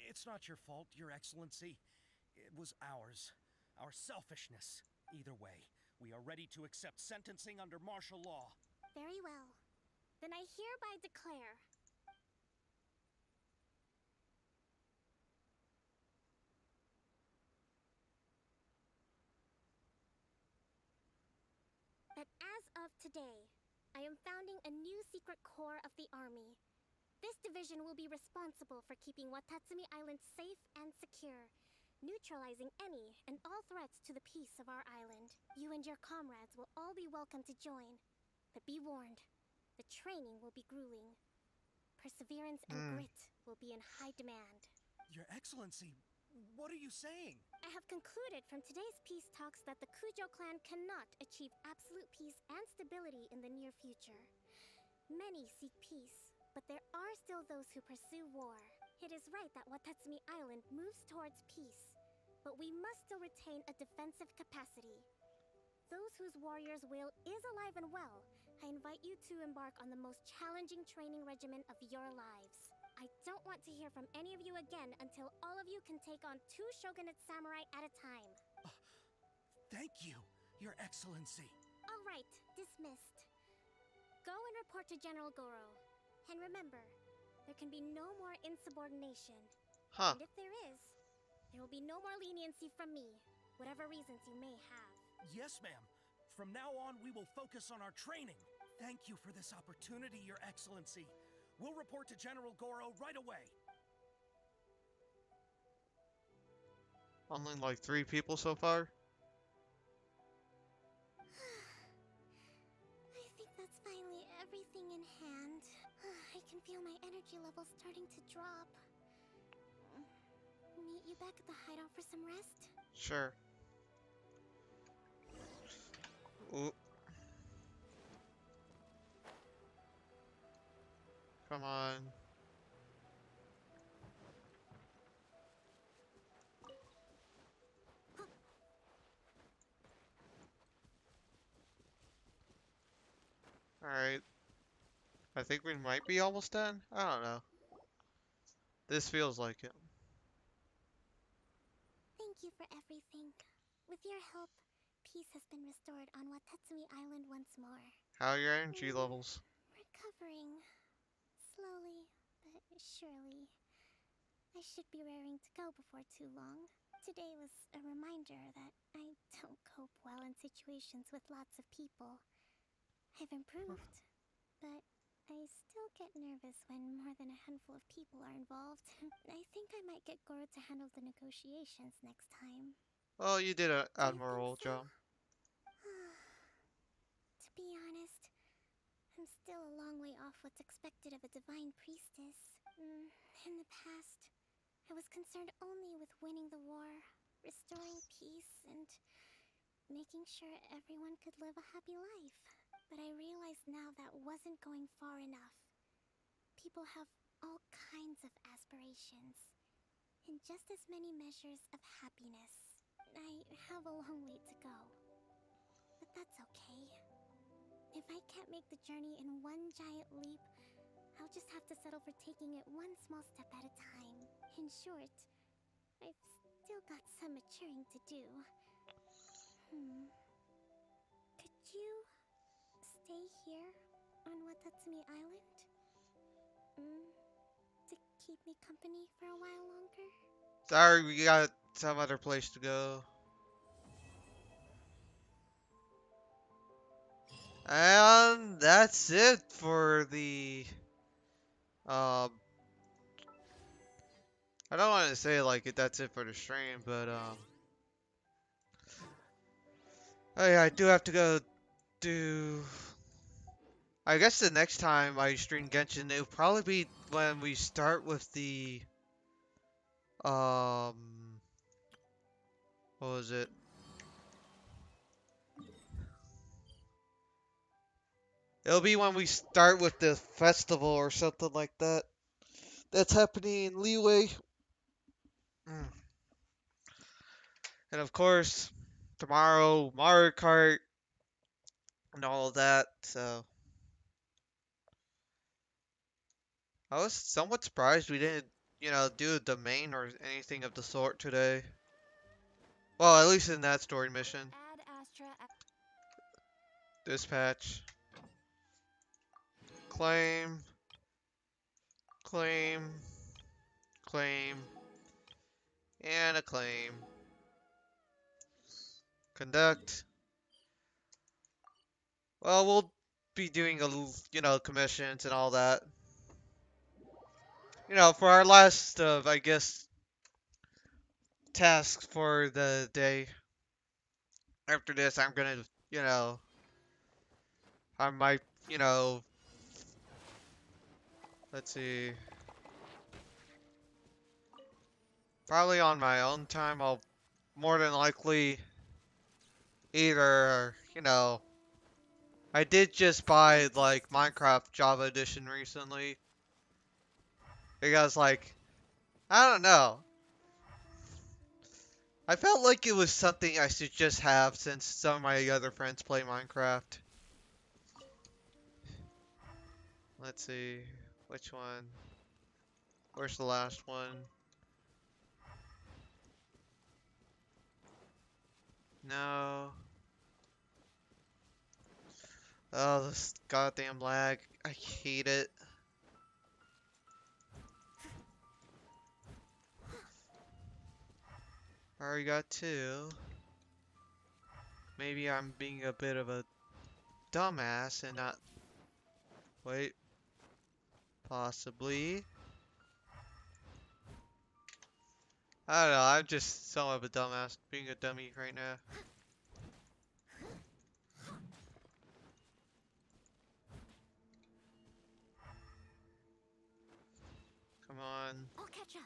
It's not your fault, Your Excellency. It was ours. Our selfishness. Either way, we are ready to accept sentencing under martial law. Very well. Then I hereby declare... that as of today, I am founding a new secret corps of the army. This division will be responsible for keeping Watatsumi Island safe and secure, neutralizing any and all threats to the peace of our island. You and your comrades will all be welcome to join, but be warned, the training will be grueling. perseverance and Hmm. grit will be in high demand. Your Excellency, what are you saying? I have concluded from today's peace talks that the Kujo clan cannot achieve absolute peace and stability in the near future. Many seek peace, but there are still those who pursue war. It is right that Watatsumi Island moves towards peace, but we must still retain a defensive capacity. Those whose warrior's will is alive and well, I invite you to embark on the most challenging training regimen of your lives. I don't want to hear from any of you again until all of you can take on 2 shogunate samurai at a time. Thank you, Your Excellency. All right, dismissed. Go and report to General Goro. And remember, there can be no more insubordination. Huh. And if there is, there will be no more leniency from me, whatever reasons you may have. Yes, ma'am. From now on, we will focus on our training. Thank you for this opportunity, Your Excellency. We'll report to General Goro right away. Only like 3 people so far? I think that's finally everything in hand. I can feel my energy levels starting to drop. Meet you back at the hideout for some rest? Sure. Ooh. Come on. Alright. I think we might be almost done. I don't know. This feels like it. Thank you for everything. With your help, peace has been restored on Watatsumi Island once more. How are your energy levels? Recovering. Slowly, but surely. I should be raring to go before too long. Today was a reminder that I don't cope well in situations with lots of people. I've improved, but I still get nervous when more than a handful of people are involved. I think I might get Goro to handle the negotiations next time. Oh, you did an Do you think admirable so? job. To be honest, I'm still a long way off what's expected of a divine priestess. In the past, I was concerned only with winning the war, restoring peace, and making sure everyone could live a happy life. But I realize now that wasn't going far enough. People have all kinds of aspirations, and just as many measures of happiness. I have a long way to go. But that's okay. If I can't make the journey in one giant leap, I'll just have to settle for taking it one small step at a time. In short, I've still got some maturing to do. Could you stay here on Watatsumi Island? To keep me company for a while longer? Sorry, we got some other place to go. And that's it for the um I don't want to say like that's it for the stream, but oh yeah, I do have to go do I guess the next time I stream Genshin it'll probably be when we start with the um what was it? It'll be when we start with the festival or something like that. That's happening in Leeway. Mm. And of course, tomorrow Mario Kart and all of that. So I was somewhat surprised we didn't, do a domain or anything of the sort today. Well, at least in that story mission. Add Astra. Dispatch. Claim. Claim. Claim. And a claim. Conduct. Well, we'll be doing commissions and all that. For our last I guess, task for the day. After this, I'm gonna, I might, Let's see. Probably on my own time, I'll more than likely either, I did just buy like Minecraft Java Edition recently. Because like, I don't know. I felt like it was something I should just have since some of my other friends play Minecraft. Let's see. Which one? Where's the last one? No. Oh, this goddamn lag. I hate it. I already got two. Maybe I'm being a bit of a dumbass and not... Wait. Possibly. I don't know, I'm just somewhat of a dumbass, being a dummy right now. Come on. I'll catch up.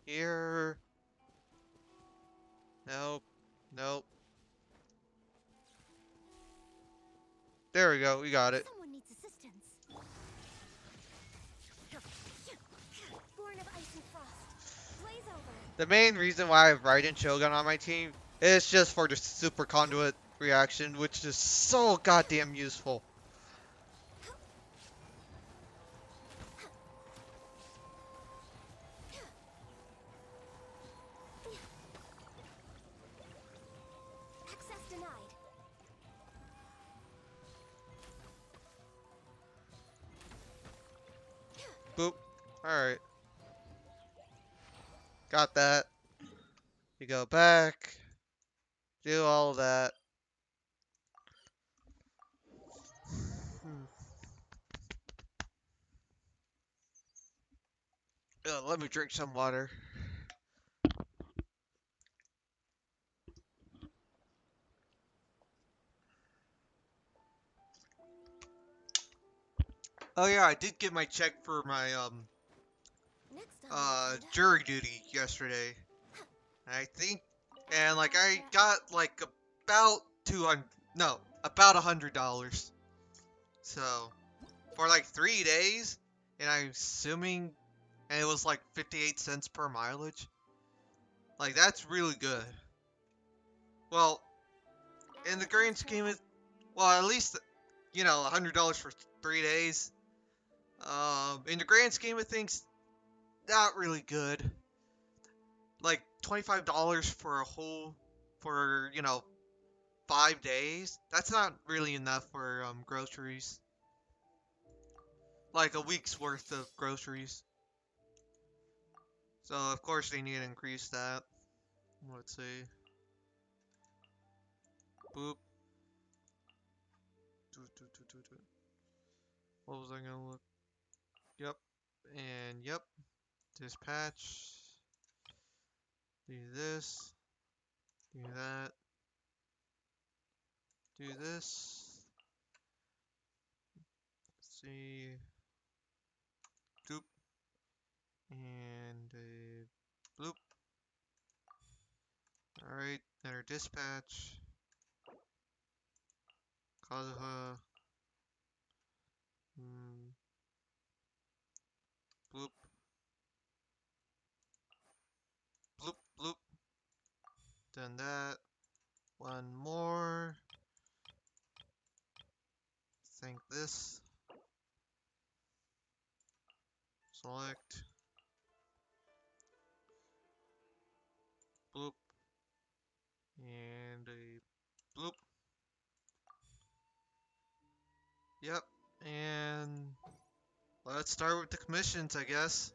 Here. Nope. Nope. There we go, we got it. Someone needs assistance. Born of ice and frost. Blaze over. The main reason why I have Raiden Shogun on my team is just for the super conduit reaction, which is so goddamn useful. Access denied. Boop. Alright. Got that. You go back. Do all of that. Let me drink some water. Oh yeah, I did get my check for my jury duty yesterday. I think, and like I got like about 200, no, about $100. So for like 3 days, and I'm assuming, and it was like 58 cents per mileage. Like that's really good. Well, in the grand scheme of, well, at least $100 for 3 days. In the grand scheme of things, not really good. Like $25 for a whole, for 5 days. That's not really enough for groceries. Like a week's worth of groceries. So of course they need to increase that. Let's see. Boop. What was I gonna look? Yep. And yep. Dispatch. Do this. Do that. Do this. Let's see. Doop. And a bloop. Alright, enter dispatch. Kazuha. Bloop. Bloop, bloop. Done that. One more. Think this. Select. Bloop. And a bloop. Yep. And let's start with the commissions, I guess.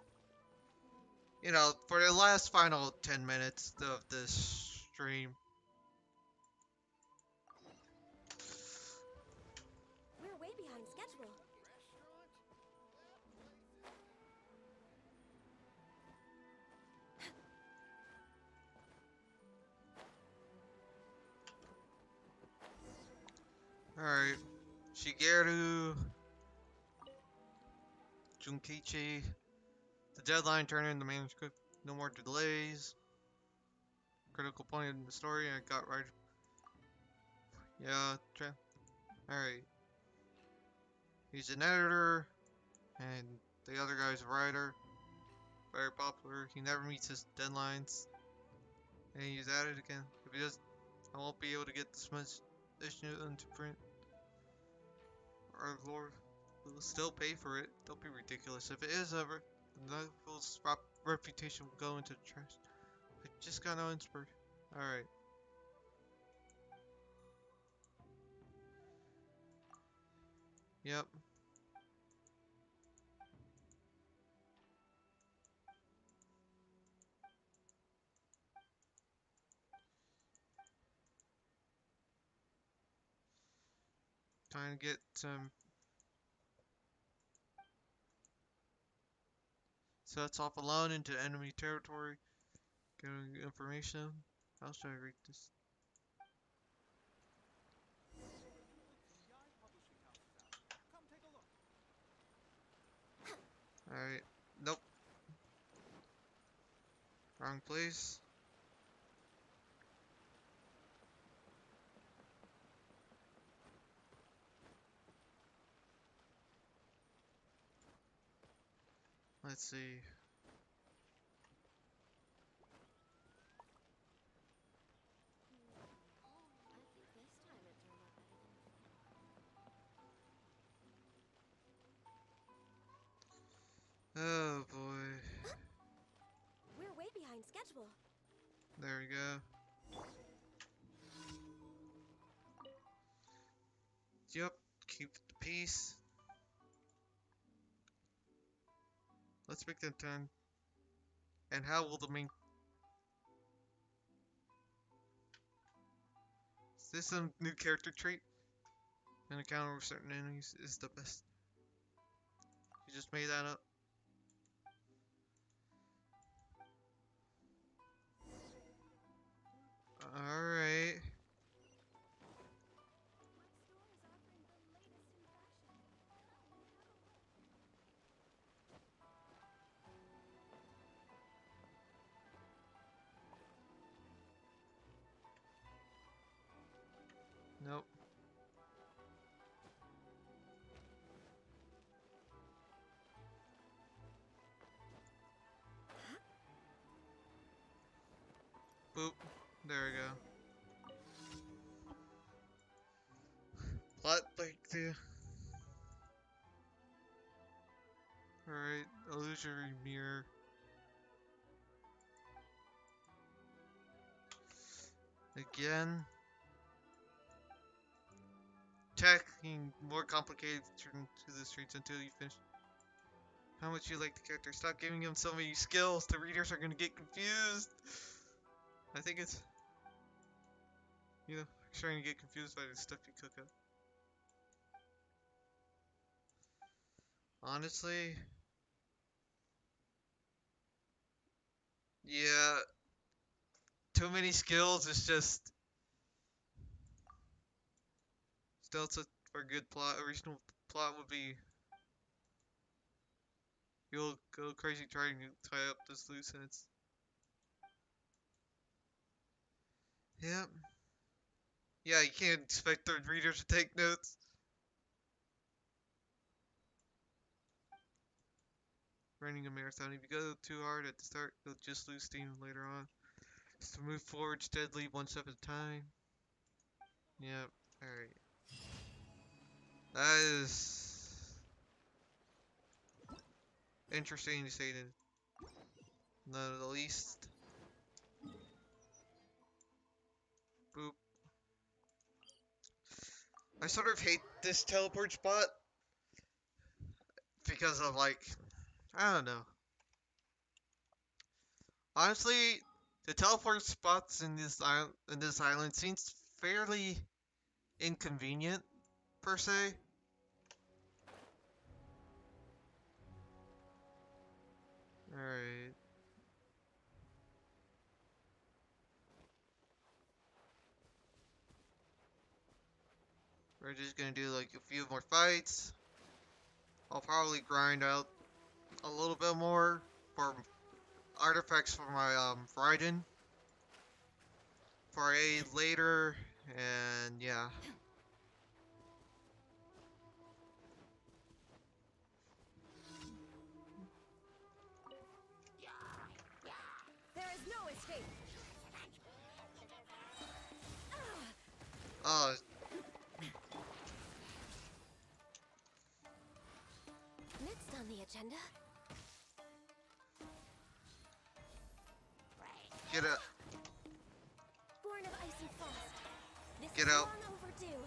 For the last final 10 minutes of this stream. We're way behind schedule. Alright. Shigeru Junkichi. The deadline turned in the manuscript. No more delays. Critical point in the story. I got right. Yeah. Alright. He's an editor, and the other guy's a writer. Very popular. He never meets his deadlines. And he's at it again. If he does, I won't be able to get this much issue into print. Our Lord will still pay for it. Don't be ridiculous. If it is ever, the novel's reputation will go into the trash. I just got no inspiration. Alright. Yep. Trying to get some sets off alone into enemy territory. Getting information. How should I read this? Alright. Nope. Wrong place. Let's see. Oh boy. We're way behind schedule. There we go. Yep. Keep the peace. Let's make them 10. And how will the main... Is this some new character trait? An encounter with certain enemies is the best. You just made that up. Alright. Nope. Boop. There we go. Plot breakthrough. Alright. Illusory mirror. Again. Attacking more complicated turn to the streets until you finish. How much you like the character? Stop giving him so many skills. The readers are gonna get confused. I think it's, you know, starting to get confused by the stuff you cook up. Honestly, yeah, too many skills is just still it's for a good plot. A reasonable plot would be you'll go crazy trying to tie up those loose ends. Yep. Yeah, you can't expect the readers to take notes. Running a marathon, if you go too hard at the start, you'll just lose steam later on. So move forward steadily, one step at a time. Yep. Alright. That is interesting to say, none of the least. Boop. I sort of hate this teleport spot because of like, I don't know. Honestly, the teleport spots in this island seems fairly inconvenient per se. All right. We're just gonna do like a few more fights. I'll probably grind out a little bit more for artifacts for my Raiden for a later, and yeah. There is no escape. Oh, Next on the agenda. get out, Born of Ice and Frost. This get is out. long overdue.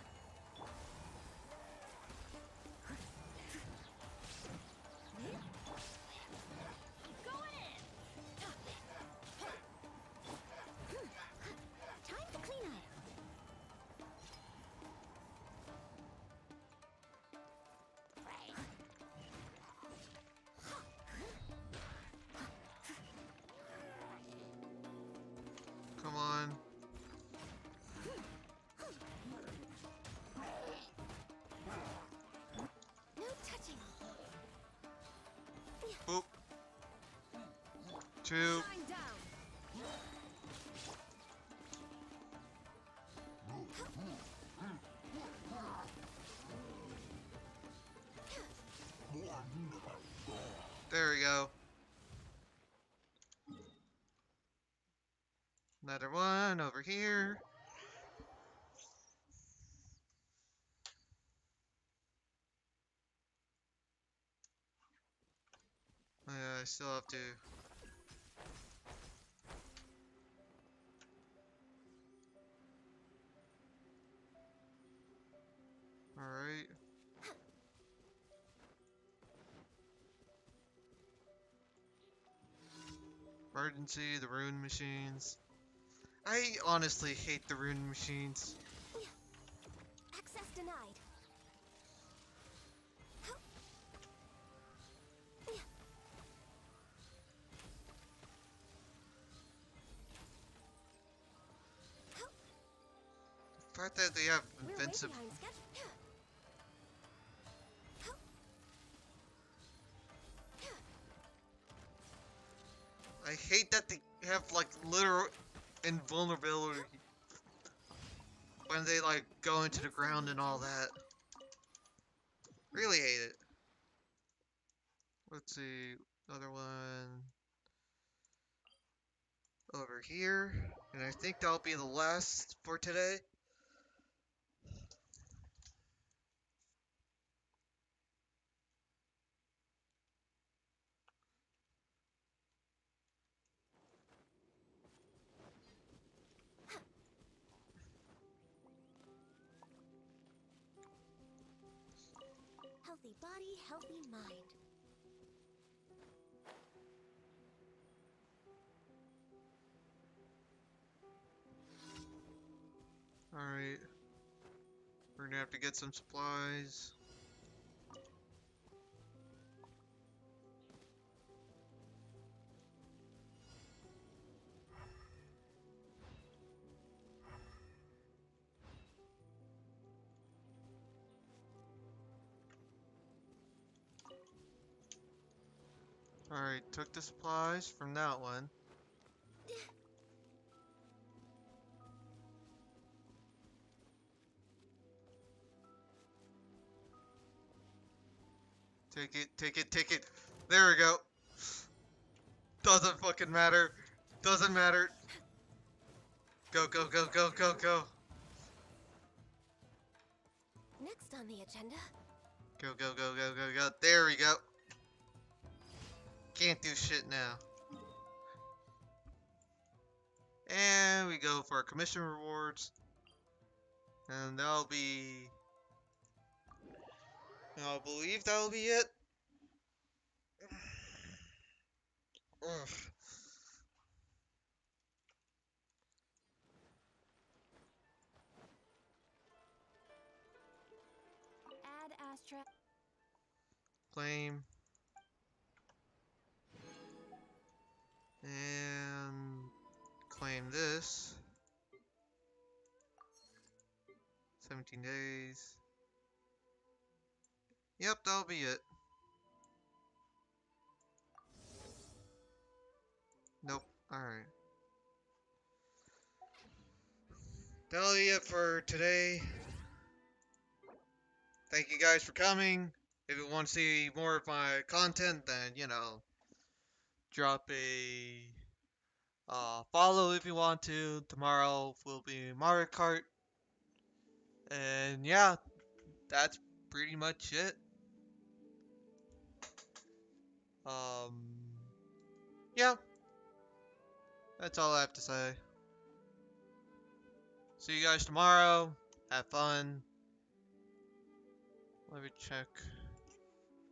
Going in. Time to clean up. Come on. No touching. Boop. Two. Shine down. There we go. Another one over here. I still have to. Alright. Emergency, the rune machines. I honestly hate the rune machines. Access denied. The fact that they have We're way invincible. behind schedule. I hate that they have like literal invulnerability when they like go into the ground and all that. Really hate it. Let's see, another one over here, and I think that'll be the last for today. Healthy body, healthy mind. Alright. We're gonna have to get some supplies. Alright, took the supplies from that one. Take it, take it, take it. There we go. Doesn't fucking matter. Doesn't matter. Go, go, go, go, go, go. Next on the agenda. Go, go, go, go, go, go. There we go. Can't do shit now. And we go for our commission rewards. And that'll be... I believe that'll be it. Ugh. Add Astra. Claim. And claim this. 17 days. Yep, that'll be it. Nope. Alright. That'll be it for today. Thank you guys for coming. If you want to see more of my content, then, drop a follow if you want to. Tomorrow will be Mario Kart. And yeah, that's pretty much it. Um, yeah, that's all I have to say. See you guys tomorrow. Have fun. Let me check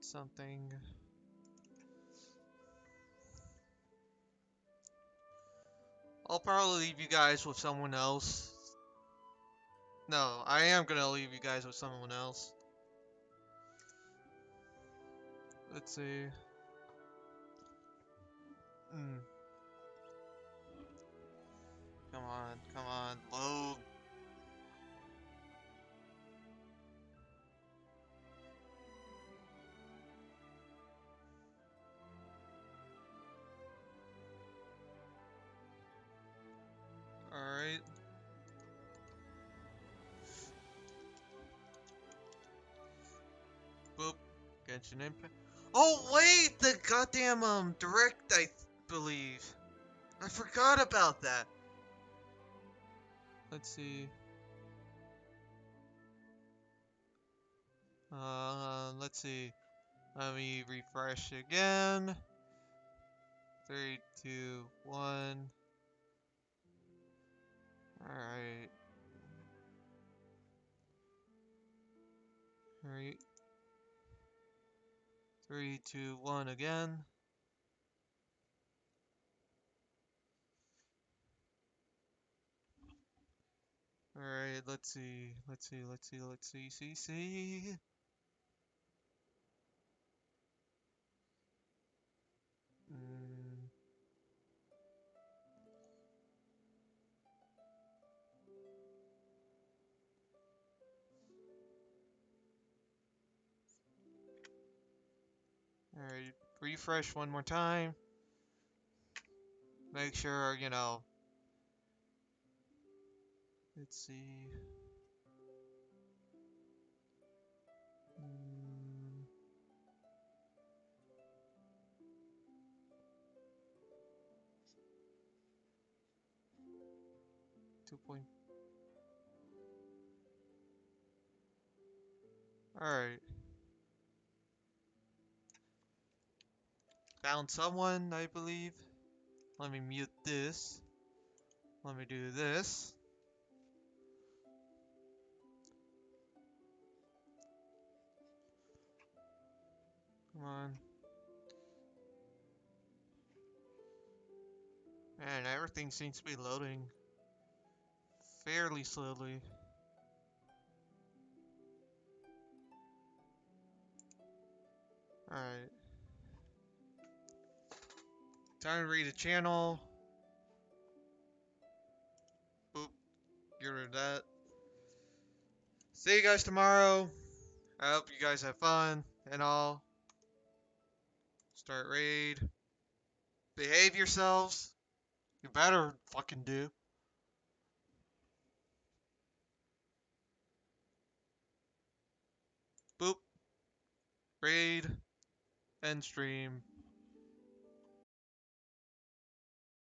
something. I'll probably leave you guys with someone else. No, I am gonna leave you guys with someone else. Let's see. Hmm. Come on, load. Alright. Boop. Genshin Impact. Oh wait, the goddamn direct, I believe. I forgot about that. Let's see. Let's see. Let me refresh again. 3, 2, 1. Alright. Alright. 3, 2, 1 again. Alright, let's see. Let's see. Mm, 'Alright, refresh one more time. Make sure, let's see. Mm, 2 point. Alright. Found someone, I believe. Let me mute this. Let me do this. Come on. Man, everything seems to be loading fairly slowly. Alright. Time to read the channel. Boop. Get rid of that. See you guys tomorrow. I hope you guys have fun and all. Start raid. Behave yourselves. You better fucking do. Boop. Raid. End stream.